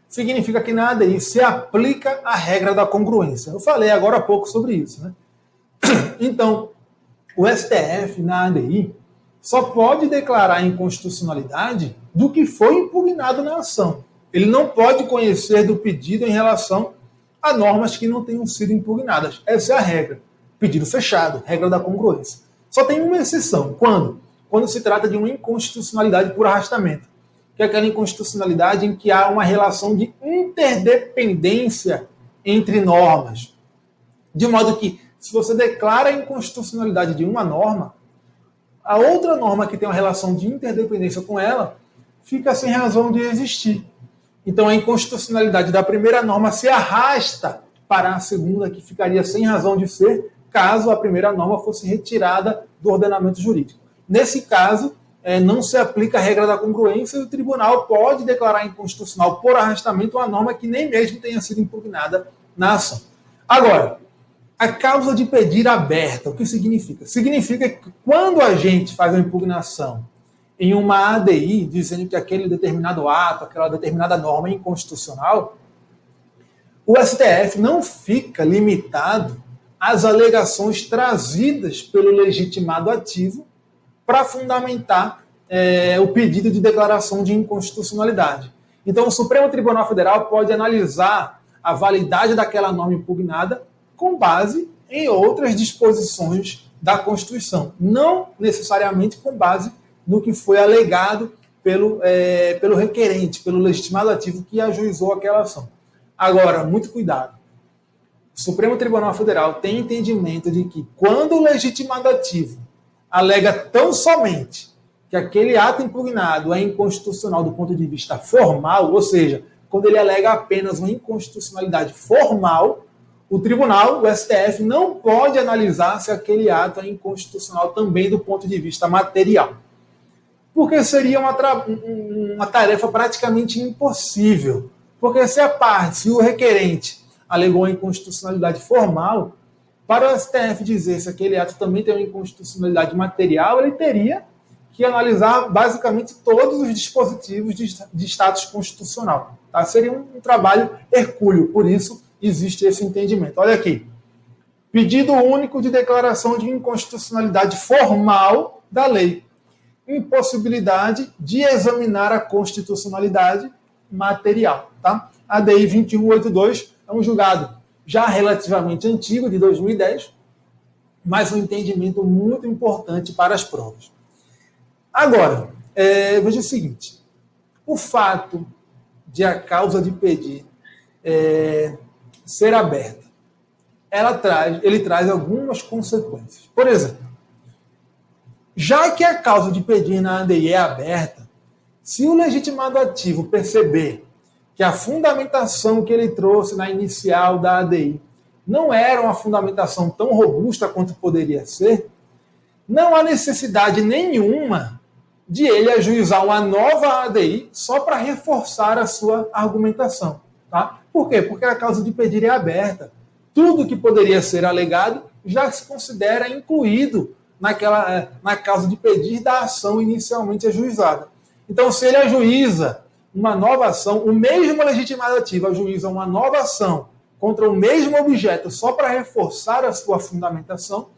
[SPEAKER 1] Significa que na ADI se aplica a regra da congruência. Eu falei agora há pouco sobre isso, né? Então, o STF na ADI só pode declarar inconstitucionalidade do que foi impugnado na ação. Ele não pode conhecer do pedido em relação a normas que não tenham sido impugnadas. Essa é a regra. Pedido fechado, regra da congruência. Só tem uma exceção. Quando? Quando se trata de uma inconstitucionalidade por arrastamento, que é aquela inconstitucionalidade em que há uma relação de interdependência entre normas. De modo que, se você declara a inconstitucionalidade de uma norma, a outra norma que tem uma relação de interdependência com ela fica sem razão de existir. Então, a inconstitucionalidade da primeira norma se arrasta para a segunda, que ficaria sem razão de ser, caso a primeira norma fosse retirada do ordenamento jurídico. Nesse caso, não se aplica a regra da congruência e o tribunal pode declarar inconstitucional por arrastamento uma norma que nem mesmo tenha sido impugnada na ação. Agora, a causa de pedir aberta, o que significa? Significa que quando a gente faz uma impugnação em uma ADI, dizendo que aquele determinado ato, aquela determinada norma é inconstitucional, o STF não fica limitado às alegações trazidas pelo legitimado ativo para fundamentar o pedido de declaração de inconstitucionalidade. Então, o Supremo Tribunal Federal pode analisar a validade daquela norma impugnada com base em outras disposições da Constituição, não necessariamente com base no que foi alegado pelo requerente, pelo legitimado ativo que ajuizou aquela ação. Agora, muito cuidado. O Supremo Tribunal Federal tem entendimento de que quando o legitimado ativo alega tão somente que aquele ato impugnado é inconstitucional do ponto de vista formal, ou seja, quando ele alega apenas uma inconstitucionalidade formal, o tribunal, o STF, não pode analisar se aquele ato é inconstitucional também do ponto de vista material. Porque seria uma tarefa praticamente impossível. Porque se o requerente alegou a inconstitucionalidade formal, para o STF dizer se aquele ato também tem uma inconstitucionalidade material, ele teria que analisar basicamente todos os dispositivos de status constitucional. Tá? Seria um trabalho hercúleo, por isso existe esse entendimento. Olha aqui. Pedido único de declaração de inconstitucionalidade formal da lei. Impossibilidade de examinar a constitucionalidade material. Tá? A ADI 2182 é um julgado já relativamente antigo, de 2010, mas um entendimento muito importante para as provas. Agora, veja o seguinte, o fato de a causa de pedir ser aberta, ele traz algumas consequências. Por exemplo, já que a causa de pedir na ADI é aberta, se o legitimado ativo perceber que a fundamentação que ele trouxe na inicial da ADI não era uma fundamentação tão robusta quanto poderia ser, não há necessidade nenhuma de ele ajuizar uma nova ADI só para reforçar a sua argumentação. Tá? Por quê? Porque a causa de pedir é aberta. Tudo que poderia ser alegado já se considera incluído na causa de pedir da ação inicialmente ajuizada. Então, se ele ajuiza uma nova ação, o mesmo legitimado ativo ajuiza uma nova ação contra o mesmo objeto só para reforçar a sua fundamentação,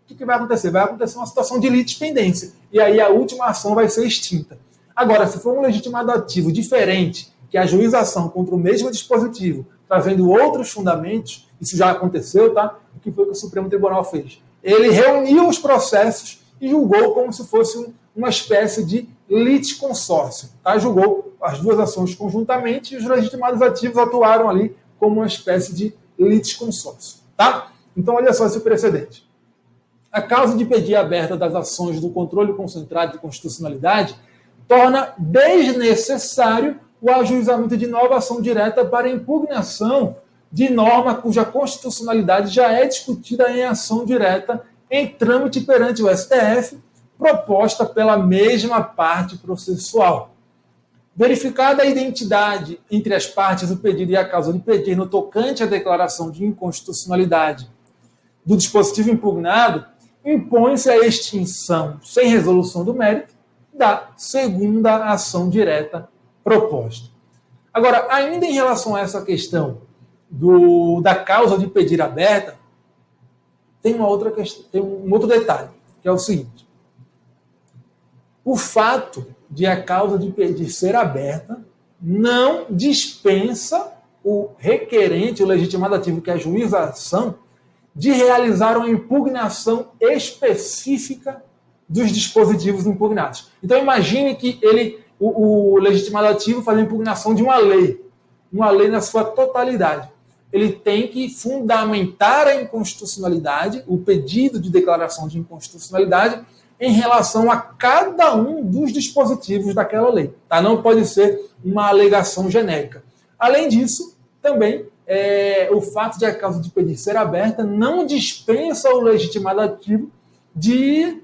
[SPEAKER 1] o que vai acontecer? Vai acontecer uma situação de litispendência. E aí a última ação vai ser extinta. Agora, se for um legitimado ativo diferente, que ajuiza a ação contra o mesmo dispositivo, trazendo outros fundamentos, isso já aconteceu, tá? O que foi que o Supremo Tribunal fez? Ele reuniu os processos e julgou como se fosse uma espécie de litisconsórcio. Tá? Julgou as duas ações conjuntamente e os legitimados ativos atuaram ali como uma espécie de litisconsórcio. Tá? Então, olha só esse precedente. A causa de pedir aberta das ações do controle concentrado de constitucionalidade torna desnecessário o ajuizamento de nova ação direta para impugnação de norma cuja constitucionalidade já é discutida em ação direta em trâmite perante o STF, proposta pela mesma parte processual. Verificada a identidade entre as partes do pedido e a causa de pedir no tocante à declaração de inconstitucionalidade do dispositivo impugnado, impõe-se a extinção, sem resolução do mérito, da segunda ação direta proposta. Agora, ainda em relação a essa questão da causa de pedir aberta, tem uma outra questão, tem um outro detalhe, que é o seguinte: o fato de a causa de pedir ser aberta não dispensa o requerente, o legitimado ativo que ajuiza a ação, de realizar uma impugnação específica dos dispositivos impugnados. Então, imagine que o legitimado ativo faz a impugnação de uma lei na sua totalidade. Ele tem que fundamentar a inconstitucionalidade, o pedido de declaração de inconstitucionalidade, em relação a cada um dos dispositivos daquela lei. Tá? Não pode ser uma alegação genérica. Além disso, também, o fato de a causa de pedir ser aberta não dispensa o legitimado ativo de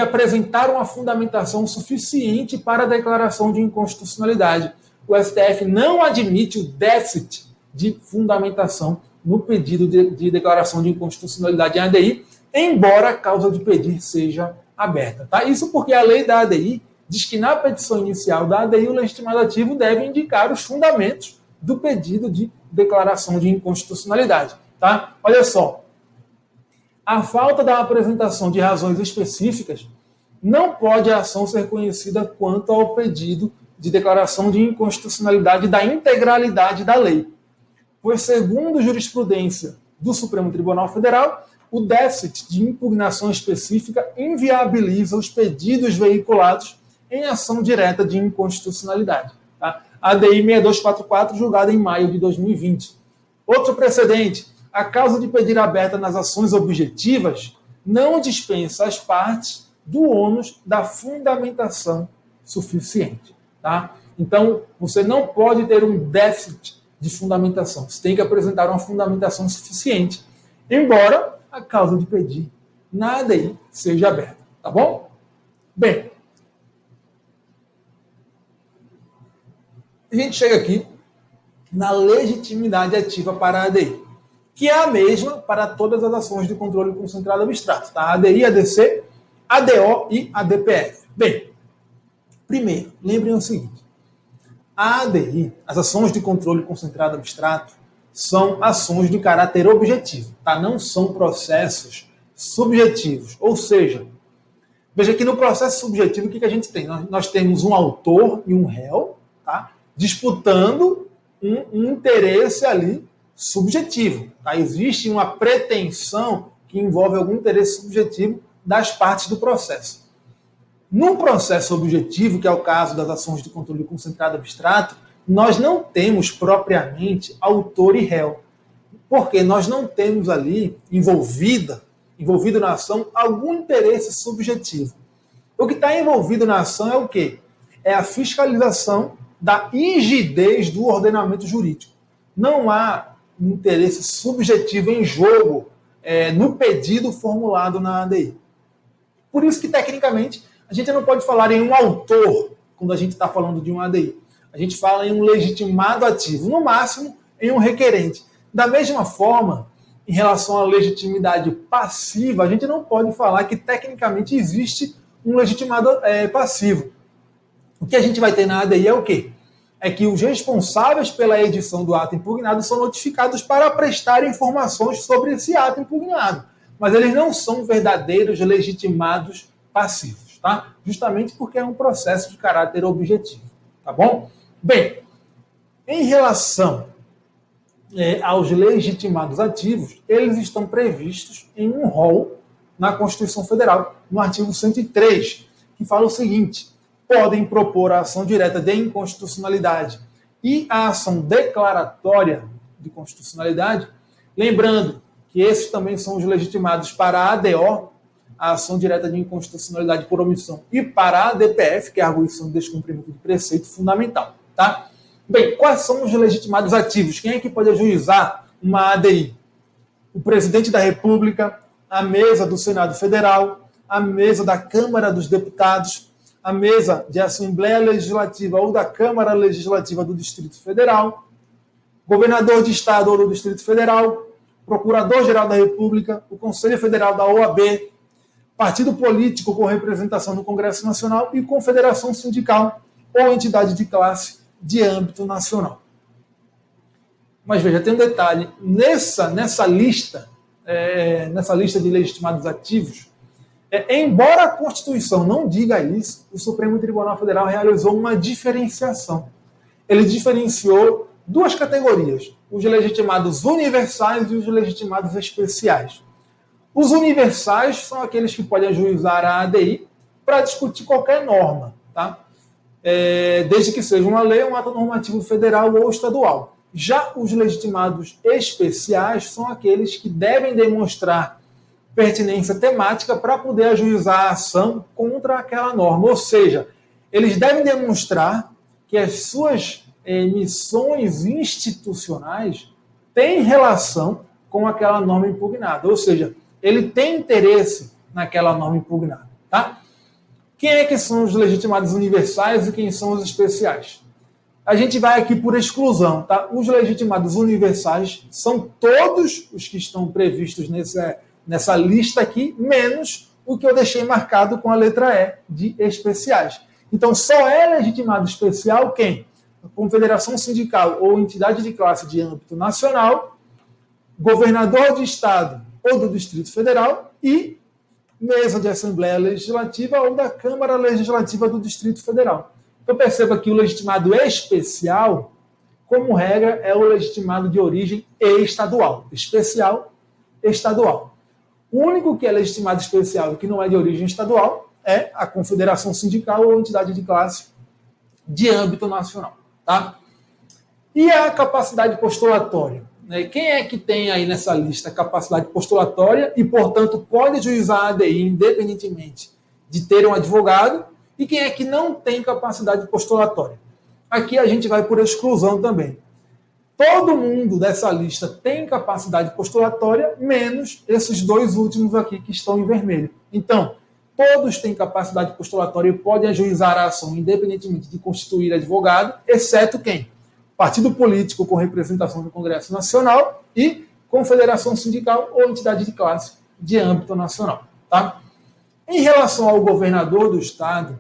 [SPEAKER 1] apresentar uma fundamentação suficiente para a declaração de inconstitucionalidade. O STF não admite o déficit de fundamentação no pedido de declaração de inconstitucionalidade em ADI, embora a causa de pedir seja aberta. Tá? Isso porque a lei da ADI diz que na petição inicial da ADI o legitimado ativo deve indicar os fundamentos do pedido de declaração de inconstitucionalidade. Tá? Olha só, a falta da apresentação de razões específicas não pode a ação ser conhecida quanto ao pedido de declaração de inconstitucionalidade da integralidade da lei, pois, segundo jurisprudência do Supremo Tribunal Federal, o déficit de impugnação específica inviabiliza os pedidos veiculados em ação direta de inconstitucionalidade. Tá? ADI 6244, julgada em maio de 2020. Outro precedente: a causa de pedir aberta nas ações objetivas não dispensa as partes do ônus da fundamentação suficiente. Tá? Então, você não pode ter um déficit de fundamentação. Você tem que apresentar uma fundamentação suficiente, embora a causa de pedir na ADI seja aberta. Tá bom? Bem, a gente chega aqui na legitimidade ativa para a ADI, que é a mesma para todas as ações de controle concentrado abstrato. Tá? ADI, ADC, ADO e ADPF. Bem, primeiro, lembrem o seguinte: a ADI, as ações de controle concentrado abstrato, são ações de caráter objetivo, tá? Não são processos subjetivos. Ou seja, veja que no processo subjetivo, o que a gente tem? Nós temos um autor e um réu, tá? Disputando um interesse ali subjetivo. Tá? Existe uma pretensão que envolve algum interesse subjetivo das partes do processo. Num processo objetivo, que é o caso das ações de controle concentrado abstrato, nós não temos propriamente autor e réu, porque nós não temos ali envolvido na ação algum interesse subjetivo. O que está envolvido na ação é o quê? É a fiscalização da rigidez do ordenamento jurídico. Não há interesse subjetivo em jogo no pedido formulado na ADI. Por isso que, tecnicamente, a gente não pode falar em um autor quando a gente está falando de um ADI. A gente fala em um legitimado ativo, no máximo em um requerente. Da mesma forma, em relação à legitimidade passiva, a gente não pode falar que tecnicamente existe um legitimado passivo. O que a gente vai ter na ADI é o quê? É que os responsáveis pela edição do ato impugnado são notificados para prestar informações sobre esse ato impugnado. Mas eles não são verdadeiros legitimados passivos, tá? Justamente porque é um processo de caráter objetivo, tá bom? Bem, em relação aos legitimados ativos, eles estão previstos em um rol na Constituição Federal, no artigo 103, que fala o seguinte: podem propor a ação direta de inconstitucionalidade e a ação declaratória de constitucionalidade, lembrando que esses também são os legitimados para a ADO, a ação direta de inconstitucionalidade por omissão, e para a ADPF, que é a arguição de descumprimento de preceito fundamental. Tá? Bem, quais são os legitimados ativos? Quem é que pode ajuizar uma ADI? O presidente da República, a mesa do Senado Federal, a mesa da Câmara dos Deputados, a mesa de Assembleia Legislativa ou da Câmara Legislativa do Distrito Federal, governador de Estado ou do Distrito Federal, Procurador-Geral da República, o Conselho Federal da OAB, partido político com representação no Congresso Nacional e confederação sindical ou entidade de classe de âmbito nacional. Mas veja, tem um detalhe, nessa lista de legitimados ativos, embora a Constituição não diga isso, o Supremo Tribunal Federal realizou uma diferenciação. Ele diferenciou duas categorias, os legitimados universais e os legitimados especiais. Os universais são aqueles que podem ajuizar a ADI para discutir qualquer norma, tá? Desde que seja uma lei, um ato normativo federal ou estadual. Já os legitimados especiais são aqueles que devem demonstrar pertinência temática para poder ajuizar a ação contra aquela norma. Ou seja, eles devem demonstrar que as suas missões institucionais têm relação com aquela norma impugnada. Ou seja, ele tem interesse naquela norma impugnada. Tá? Quem é que são os legitimados universais e quem são os especiais? A gente vai aqui por exclusão, tá? Os legitimados universais são todos os que estão previstos nessa lista aqui, menos o que eu deixei marcado com a letra E, de especiais. Então, só é legitimado especial quem? A confederação sindical ou entidade de classe de âmbito nacional, governador de estado ou do Distrito Federal e mesa de Assembleia Legislativa ou da Câmara Legislativa do Distrito Federal. Então perceba que o legitimado especial, como regra, é o legitimado de origem estadual. Especial, estadual. O único que é legitimado especial e que não é de origem estadual é a confederação sindical ou entidade de classe de âmbito nacional. Tá? E a capacidade postulatória? Quem é que tem aí nessa lista capacidade postulatória e, portanto, pode ajuizar a ADI independentemente de ter um advogado? E quem é que não tem capacidade postulatória? Aqui a gente vai por exclusão também. Todo mundo dessa lista tem capacidade postulatória, menos esses dois últimos aqui que estão em vermelho. Então, todos têm capacidade postulatória e podem ajuizar a ação independentemente de constituir advogado, exceto quem? Partido político com representação no Congresso Nacional e confederação sindical ou entidade de classe de âmbito nacional. Tá? Em relação ao governador do estado,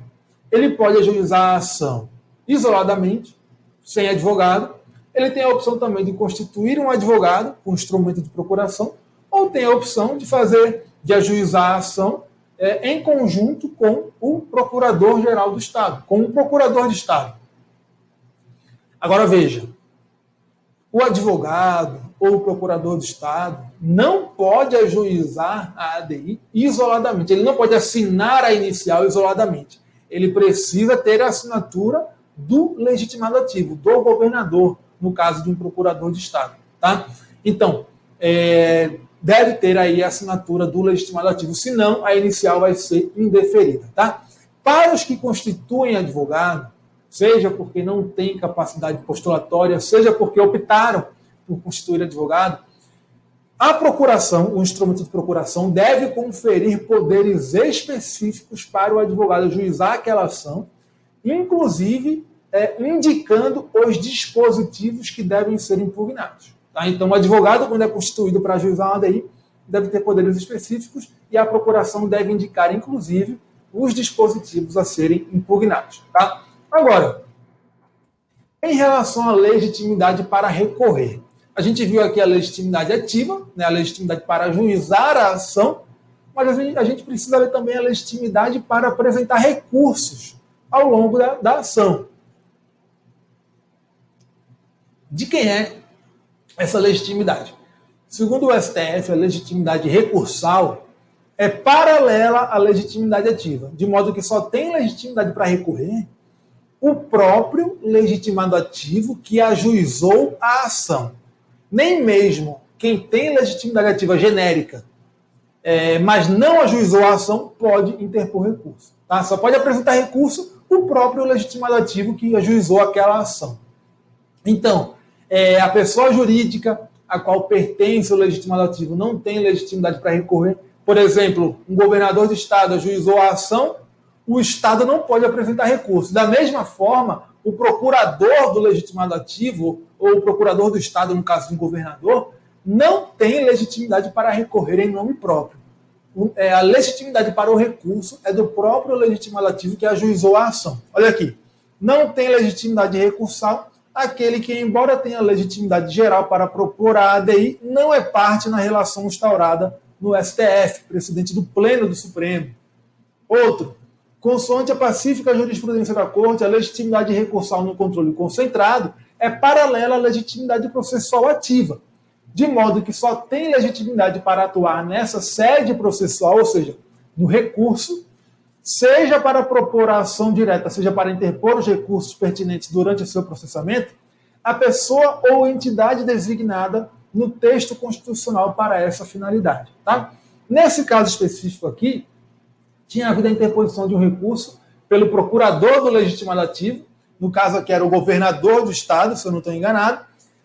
[SPEAKER 1] ele pode ajuizar a ação isoladamente, sem advogado. Ele tem a opção também de constituir um advogado com instrumento de procuração, ou tem a opção de ajuizar a ação em conjunto com o Procurador-Geral do Estado, com o Procurador de Estado. Agora veja, o advogado ou o Procurador do Estado não pode ajuizar a ADI isoladamente, ele não pode assinar a inicial isoladamente. Ele precisa ter a assinatura do legitimado ativo, do governador, no caso de um procurador de Estado. Tá? Então, deve ter aí a assinatura do legitimado ativo, senão a inicial vai ser indeferida. Tá? Para os que constituem advogado, seja porque não têm capacidade postulatória, seja porque optaram por constituir advogado, a procuração, o instrumento de procuração, deve conferir poderes específicos para o advogado ajuizar aquela ação, inclusive indicando os dispositivos que devem ser impugnados. Tá? Então, o advogado, quando é constituído para ajuizar uma ADI, deve ter poderes específicos e a procuração deve indicar, inclusive, os dispositivos a serem impugnados. Tá? Agora, em relação à legitimidade para recorrer, a gente viu aqui a legitimidade ativa, a legitimidade para ajuizar a ação, mas a gente precisa ver também a legitimidade para apresentar recursos ao longo da ação. De quem é essa legitimidade? Segundo o STF, a legitimidade recursal é paralela à legitimidade ativa, de modo que só tem legitimidade para recorrer o próprio legitimado ativo que ajuizou a ação. Nem mesmo quem tem legitimidade ativa genérica, mas não ajuizou a ação, pode interpor recurso. Tá? Só pode apresentar recurso o próprio legitimado ativo que ajuizou aquela ação. Então, a pessoa jurídica a qual pertence o legitimado ativo não tem legitimidade para recorrer. Por exemplo, um governador de estado ajuizou a ação, o estado não pode apresentar recurso. Da mesma forma, o procurador do legitimado ativo, ou o procurador do estado, no caso de um governador, não tem legitimidade para recorrer em nome próprio. A legitimidade para o recurso é do próprio legitimado ativo que ajuizou a ação. Olha aqui, não tem legitimidade recursal aquele que, embora tenha legitimidade geral para propor a ADI, não é parte na relação instaurada no STF, precedente do Pleno do Supremo. Outro, consoante a pacífica jurisprudência da Corte, a legitimidade recursal no controle concentrado é paralela à legitimidade processual ativa, de modo que só tem legitimidade para atuar nessa sede processual, ou seja, no recurso, seja para propor a ação direta, seja para interpor os recursos pertinentes durante o seu processamento, a pessoa ou entidade designada no texto constitucional para essa finalidade. Tá? Nesse caso específico aqui, tinha havido a interposição de um recurso pelo procurador do legitimado ativo, no caso aqui era o governador do estado, se eu não estou enganado.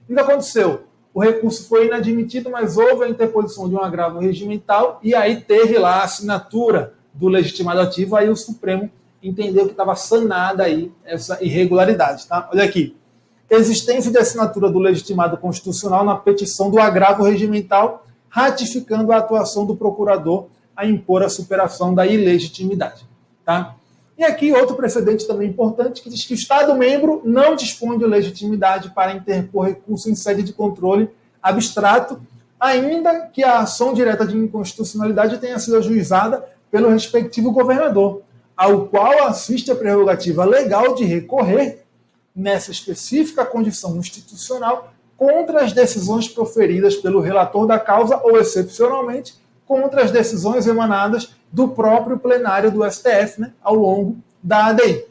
[SPEAKER 1] E o que aconteceu? O recurso foi inadmitido, mas houve a interposição de um agravo regimental e aí teve lá a assinatura do legitimado ativo, aí o Supremo entendeu que estava sanada aí essa irregularidade. Tá? Olha aqui. Existência de assinatura do legitimado constitucional na petição do agravo regimental, ratificando a atuação do procurador a impor a superação da ilegitimidade. Tá? E aqui outro precedente também importante, que diz que o Estado-membro não dispõe de legitimidade para interpor recurso em sede de controle abstrato, ainda que a ação direta de inconstitucionalidade tenha sido ajuizada pelo respectivo governador, ao qual assiste a prerrogativa legal de recorrer, nessa específica condição institucional, contra as decisões proferidas pelo relator da causa ou, excepcionalmente, contra as decisões emanadas do próprio plenário do STF, né, ao longo da ADI.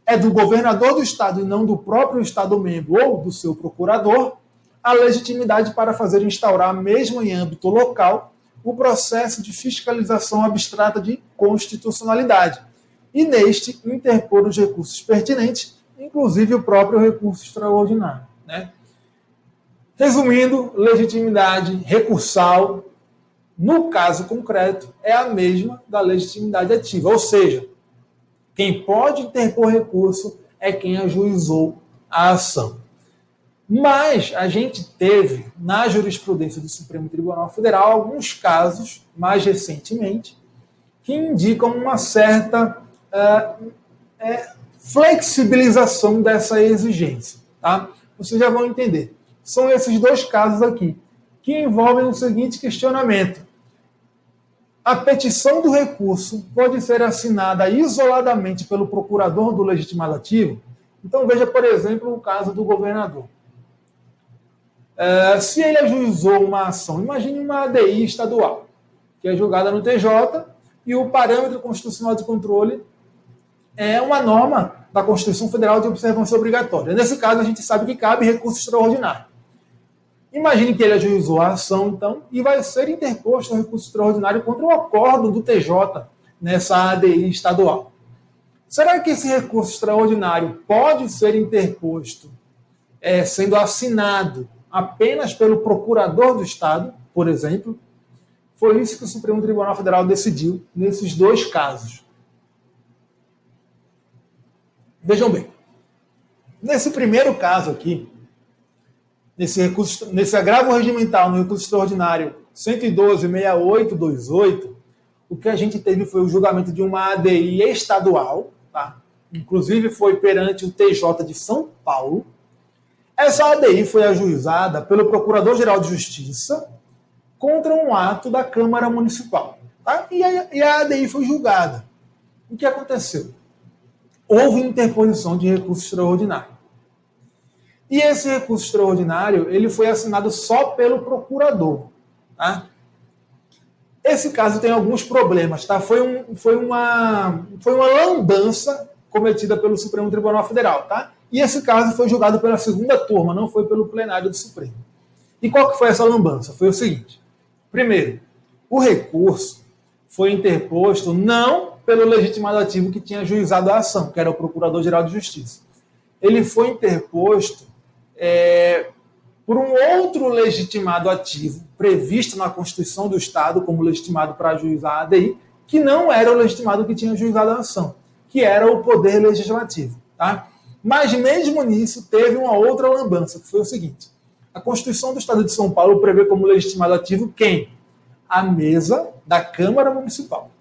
[SPEAKER 1] É do governador do estado e não do próprio estado-membro ou do seu procurador a legitimidade para fazer instaurar, mesmo em âmbito local, o processo de fiscalização abstrata de constitucionalidade e, neste, interpor os recursos pertinentes, inclusive o próprio recurso extraordinário. Né? Resumindo, legitimidade recursal, no caso concreto, é a mesma da legitimidade ativa, ou seja, quem pode interpor recurso é quem ajuizou a ação. Mas a gente teve, na jurisprudência do Supremo Tribunal Federal, alguns casos, mais recentemente, que indicam uma certa flexibilização dessa exigência. Tá? Vocês já vão entender. São esses dois casos aqui, que envolvem o seguinte questionamento. A petição do recurso pode ser assinada isoladamente pelo procurador do legitimado ativo? Então, veja, por exemplo, o caso do governador. Se ele ajuizou uma ação, imagine uma ADI estadual, que é julgada no TJ, e o parâmetro constitucional de controle é uma norma da Constituição Federal de observância obrigatória. Nesse caso, a gente sabe que cabe recurso extraordinário. Imagine que ele ajuizou a ação, então, e vai ser interposto o recurso extraordinário contra o acórdão do TJ nessa ADI estadual. Será que esse recurso extraordinário pode ser interposto sendo assinado apenas pelo procurador do Estado, por exemplo? Foi isso que o Supremo Tribunal Federal decidiu nesses dois casos. Vejam bem, nesse primeiro caso aqui, nesse agravo regimental no recurso extraordinário 112.6828, o que a gente teve foi o julgamento de uma ADI estadual, tá? Inclusive foi perante o TJ de São Paulo. Essa ADI foi ajuizada pelo Procurador-Geral de Justiça contra um ato da Câmara Municipal. Tá? E a ADI foi julgada. O que aconteceu? Houve interposição de recurso extraordinário. E esse recurso extraordinário ele foi assinado só pelo procurador. Tá? Esse caso tem alguns problemas, tá? Foi uma lambança cometida pelo Supremo Tribunal Federal, tá? E esse caso foi julgado pela segunda turma, não foi pelo plenário do Supremo. E qual que foi essa lambança? Foi o seguinte: primeiro, o recurso foi interposto não pelo legitimado ativo que tinha ajuizado a ação, que era o Procurador-Geral de Justiça. Ele foi interposto por um outro legitimado ativo previsto na Constituição do Estado como legitimado para ajuizar a ADI, que não era o legitimado que tinha ajuizado a ação, que era o Poder Legislativo. Tá? Mas mesmo nisso teve uma outra lambança, que foi o seguinte: a Constituição do Estado de São Paulo prevê como legitimado ativo quem? A mesa da Câmara Municipal.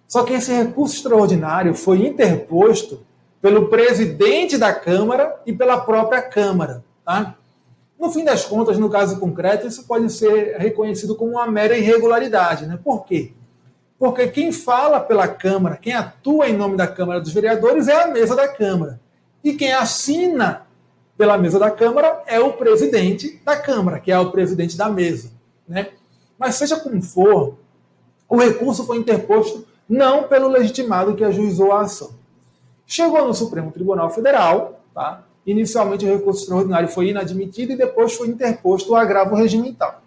[SPEAKER 1] Só que esse recurso extraordinário foi interposto pelo presidente da Câmara e pela própria Câmara. Tá? No fim das contas, no caso concreto, isso pode ser reconhecido como uma mera irregularidade. Né? Por quê? Porque quem fala pela Câmara, quem atua em nome da Câmara dos Vereadores é a mesa da Câmara. E quem assina pela mesa da Câmara é o presidente da Câmara, que é o presidente da mesa. Né? Mas seja como for, o recurso foi interposto não pelo legitimado que ajuizou a ação. Chegou no Supremo Tribunal Federal, tá? Inicialmente o recurso extraordinário foi inadmitido e depois foi interposto o agravo regimental.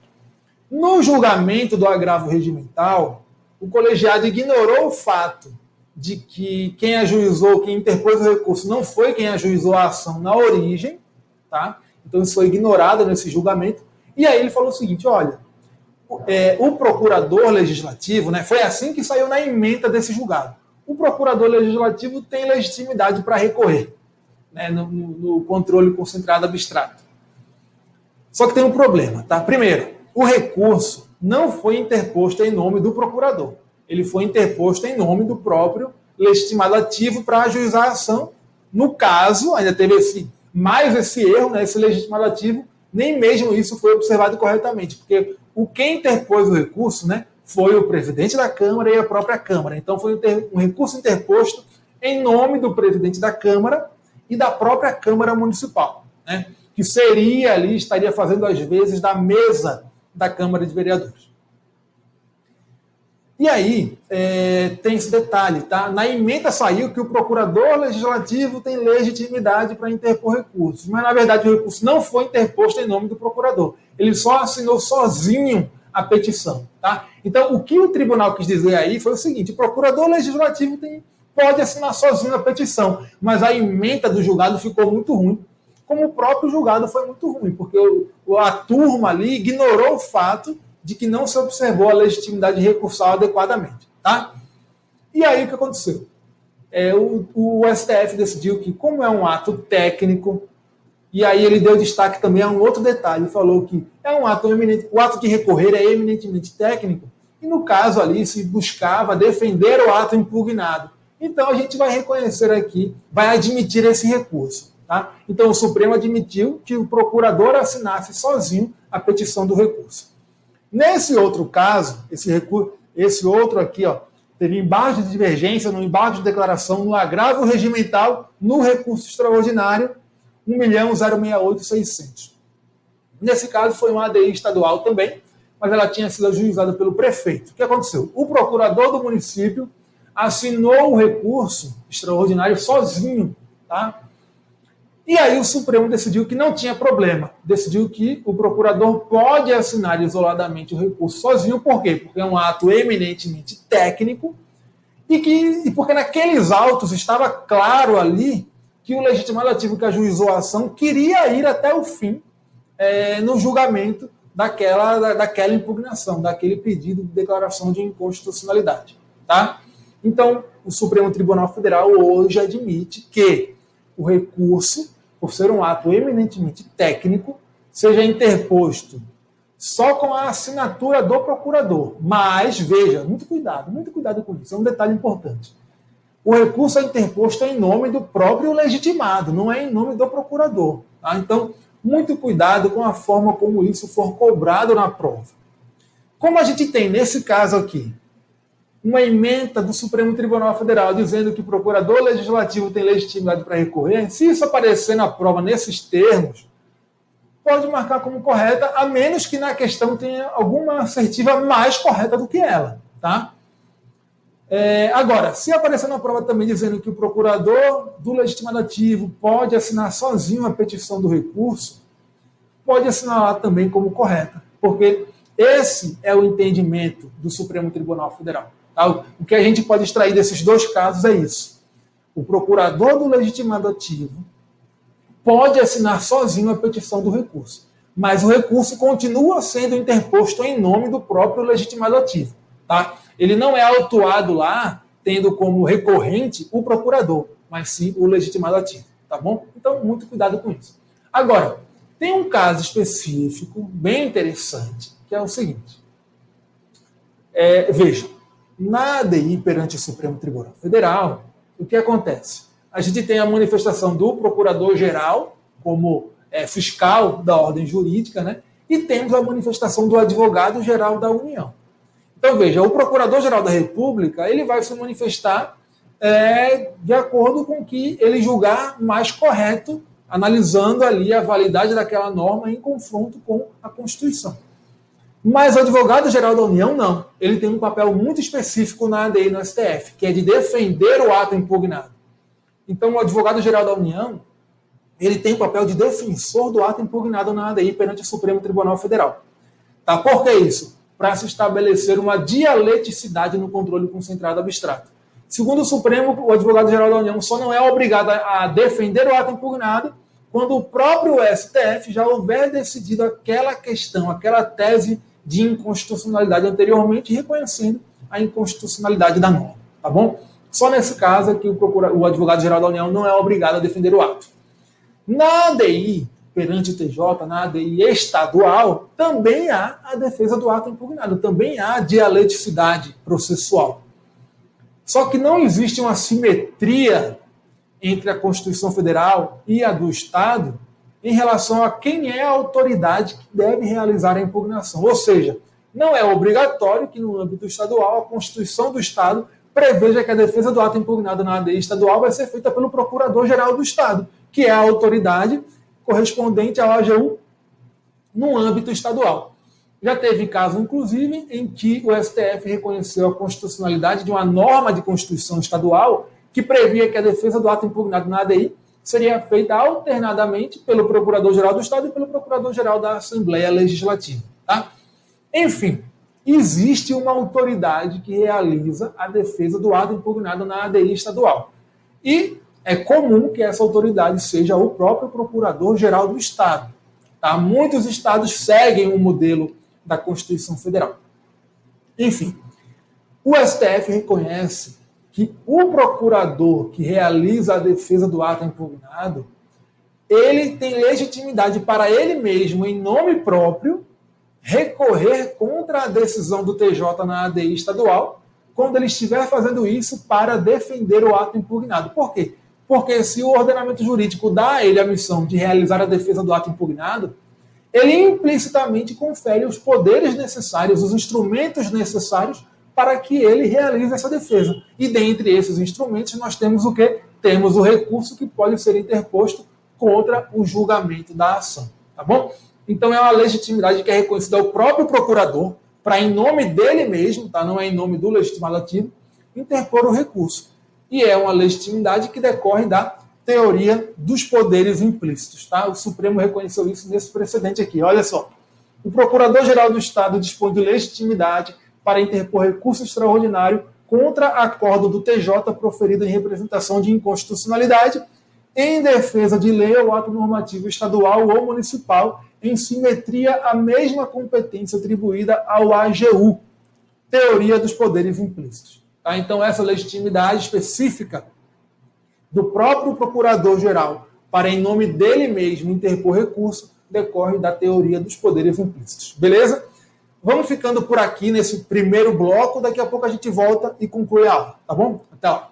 [SPEAKER 1] No julgamento do agravo regimental, o colegiado ignorou o fato de que quem ajuizou, quem interpôs o recurso, não foi quem ajuizou a ação na origem, tá? Então isso foi ignorado nesse julgamento, e aí ele falou o seguinte: olha, o procurador legislativo, né, foi assim que saiu na ementa desse julgado, o procurador legislativo tem legitimidade para recorrer, né, no controle concentrado abstrato. Só que tem um problema, tá? Primeiro, o recurso não foi interposto em nome do procurador. Ele foi interposto em nome do próprio legitimado ativo para ajuizar a ação. No caso, ainda teve esse erro, né, esse legitimado ativo, nem mesmo isso foi observado corretamente, porque quem interpôs o recurso, né, foi o presidente da Câmara e a própria Câmara. Então foi um recurso interposto em nome do presidente da Câmara e da própria Câmara Municipal, né, que seria ali, estaria fazendo às vezes da mesa da Câmara de Vereadores. E aí, tem esse detalhe, tá? Na ementa saiu que o procurador legislativo tem legitimidade para interpor recursos, mas na verdade o recurso não foi interposto em nome do procurador. Ele só assinou sozinho a petição, tá? Então, o que o tribunal quis dizer aí foi o seguinte: o procurador legislativo pode assinar sozinho a petição, mas a ementa do julgado ficou muito ruim, como o próprio julgado foi muito ruim, porque a turma ali ignorou o fato de que não se observou a legitimidade recursal adequadamente. Tá? E aí o que aconteceu? O STF decidiu que, como é um ato técnico, e aí ele deu destaque também a um outro detalhe, falou que é um ato eminente, o ato de recorrer é eminentemente técnico, e no caso ali se buscava defender o ato impugnado. Então a gente vai reconhecer aqui, vai admitir esse recurso. Tá? Então o Supremo admitiu que o procurador assinasse sozinho a petição do recurso. Nesse outro caso, esse outro aqui, ó, teve embargo de divergência, no embargo de declaração, no agravo regimental, no recurso extraordinário, 1.068.600. Nesse caso, foi uma ADI estadual também, mas ela tinha sido ajuizada pelo prefeito. O que aconteceu? O procurador do município assinou o recurso extraordinário sozinho, tá? E aí o Supremo decidiu que não tinha problema. Decidiu que o procurador pode assinar isoladamente o recurso sozinho. Por quê? Porque é um ato eminentemente técnico e porque naqueles autos estava claro ali que o legitimado ativo que ajuizou a ação queria ir até o fim no julgamento daquela impugnação, daquele pedido de declaração de inconstitucionalidade. Tá? Então, o Supremo Tribunal Federal hoje admite que o recurso, por ser um ato eminentemente técnico, seja interposto só com a assinatura do procurador. Mas, veja, muito cuidado com isso, é um detalhe importante. O recurso é interposto em nome do próprio legitimado, não é em nome do procurador. Tá? Então, muito cuidado com a forma como isso for cobrado na prova. Como a gente tem, nesse caso aqui, uma ementa do Supremo Tribunal Federal dizendo que o procurador legislativo tem legitimidade para recorrer, se isso aparecer na prova nesses termos, pode marcar como correta, a menos que na questão tenha alguma assertiva mais correta do que ela, tá? Agora, se aparecer na prova também dizendo que o procurador do legitimado ativo pode assinar sozinho a petição do recurso, pode assinar também como correta, porque esse é o entendimento do Supremo Tribunal Federal. Tá? O que a gente pode extrair desses dois casos é isso. O procurador do legitimado ativo pode assinar sozinho a petição do recurso, mas o recurso continua sendo interposto em nome do próprio legitimado ativo. Tá? Ele não é autuado lá, tendo como recorrente o procurador, mas sim o legitimado ativo. Tá bom? Então, muito cuidado com isso. Agora, tem um caso específico, bem interessante, que é o seguinte. Veja, na ADI perante o Supremo Tribunal Federal, o que acontece? A gente tem a manifestação do Procurador-Geral como fiscal da ordem jurídica, né? E temos a manifestação do Advogado-Geral da União. Então, veja, o Procurador-Geral da República ele vai se manifestar de acordo com o que ele julgar mais correto, analisando ali a validade daquela norma em confronto com a Constituição. Mas o Advogado-Geral da União, não. Ele tem um papel muito específico na ADI e no STF, que é de defender o ato impugnado. Então, o Advogado-Geral da União, ele tem o papel de defensor do ato impugnado na ADI perante o Supremo Tribunal Federal. Tá? Por que isso? Para se estabelecer uma dialeticidade no controle concentrado abstrato. Segundo o Supremo, o Advogado-Geral da União só não é obrigado a defender o ato impugnado quando o próprio STF já houver decidido aquela questão, aquela tese de inconstitucionalidade anteriormente, reconhecendo a inconstitucionalidade da norma. Tá bom? Só nesse caso é que o Advogado-Geral da União não é obrigado a defender o ato. Na ADI, perante o TJ, na ADI estadual, também há a defesa do ato impugnado, também há dialeticidade processual. Só que não existe uma simetria entre a Constituição Federal e a do Estado em relação a quem é a autoridade que deve realizar a impugnação. Ou seja, não é obrigatório que no âmbito estadual a Constituição do Estado preveja que a defesa do ato impugnado na ADI estadual vai ser feita pelo Procurador-Geral do Estado, que é a autoridade correspondente ao AGU no âmbito estadual. Já teve caso, inclusive, em que o STF reconheceu a constitucionalidade de uma norma de Constituição estadual que previa que a defesa do ato impugnado na ADI seria feita alternadamente pelo Procurador-Geral do Estado e pelo Procurador-Geral da Assembleia Legislativa. Tá? Enfim, existe uma autoridade que realiza a defesa do ato impugnado na ADI estadual. E é comum que essa autoridade seja o próprio Procurador-Geral do Estado. Tá? Muitos estados seguem o modelo da Constituição Federal. Enfim, o STF reconhece que o procurador que realiza a defesa do ato impugnado, ele tem legitimidade para ele mesmo, em nome próprio, recorrer contra a decisão do TJ na ADI estadual, quando ele estiver fazendo isso para defender o ato impugnado. Por quê? Porque se o ordenamento jurídico dá a ele a missão de realizar a defesa do ato impugnado, ele implicitamente confere os poderes necessários, os instrumentos necessários para que ele realize essa defesa. E dentre esses instrumentos nós temos o quê? Temos o recurso que pode ser interposto contra o julgamento da ação. Tá bom? Então é uma legitimidade que é reconhecida ao próprio procurador para, em nome dele mesmo, tá? Não é em nome do legitimado ativo, interpor o recurso. E é uma legitimidade que decorre da teoria dos poderes implícitos. Tá? O Supremo reconheceu isso nesse precedente aqui. Olha só. O Procurador-Geral do Estado dispõe de legitimidade para interpor recurso extraordinário contra acordo do TJ proferido em representação de inconstitucionalidade em defesa de lei ou ato normativo estadual ou municipal em simetria à mesma competência atribuída ao AGU, teoria dos poderes implícitos. Tá? Então, essa legitimidade específica do próprio Procurador-Geral para, em nome dele mesmo, interpor recurso, decorre da teoria dos poderes implícitos. Beleza? Vamos ficando por aqui nesse primeiro bloco. Daqui a pouco a gente volta e conclui a aula. Tá bom? Até lá.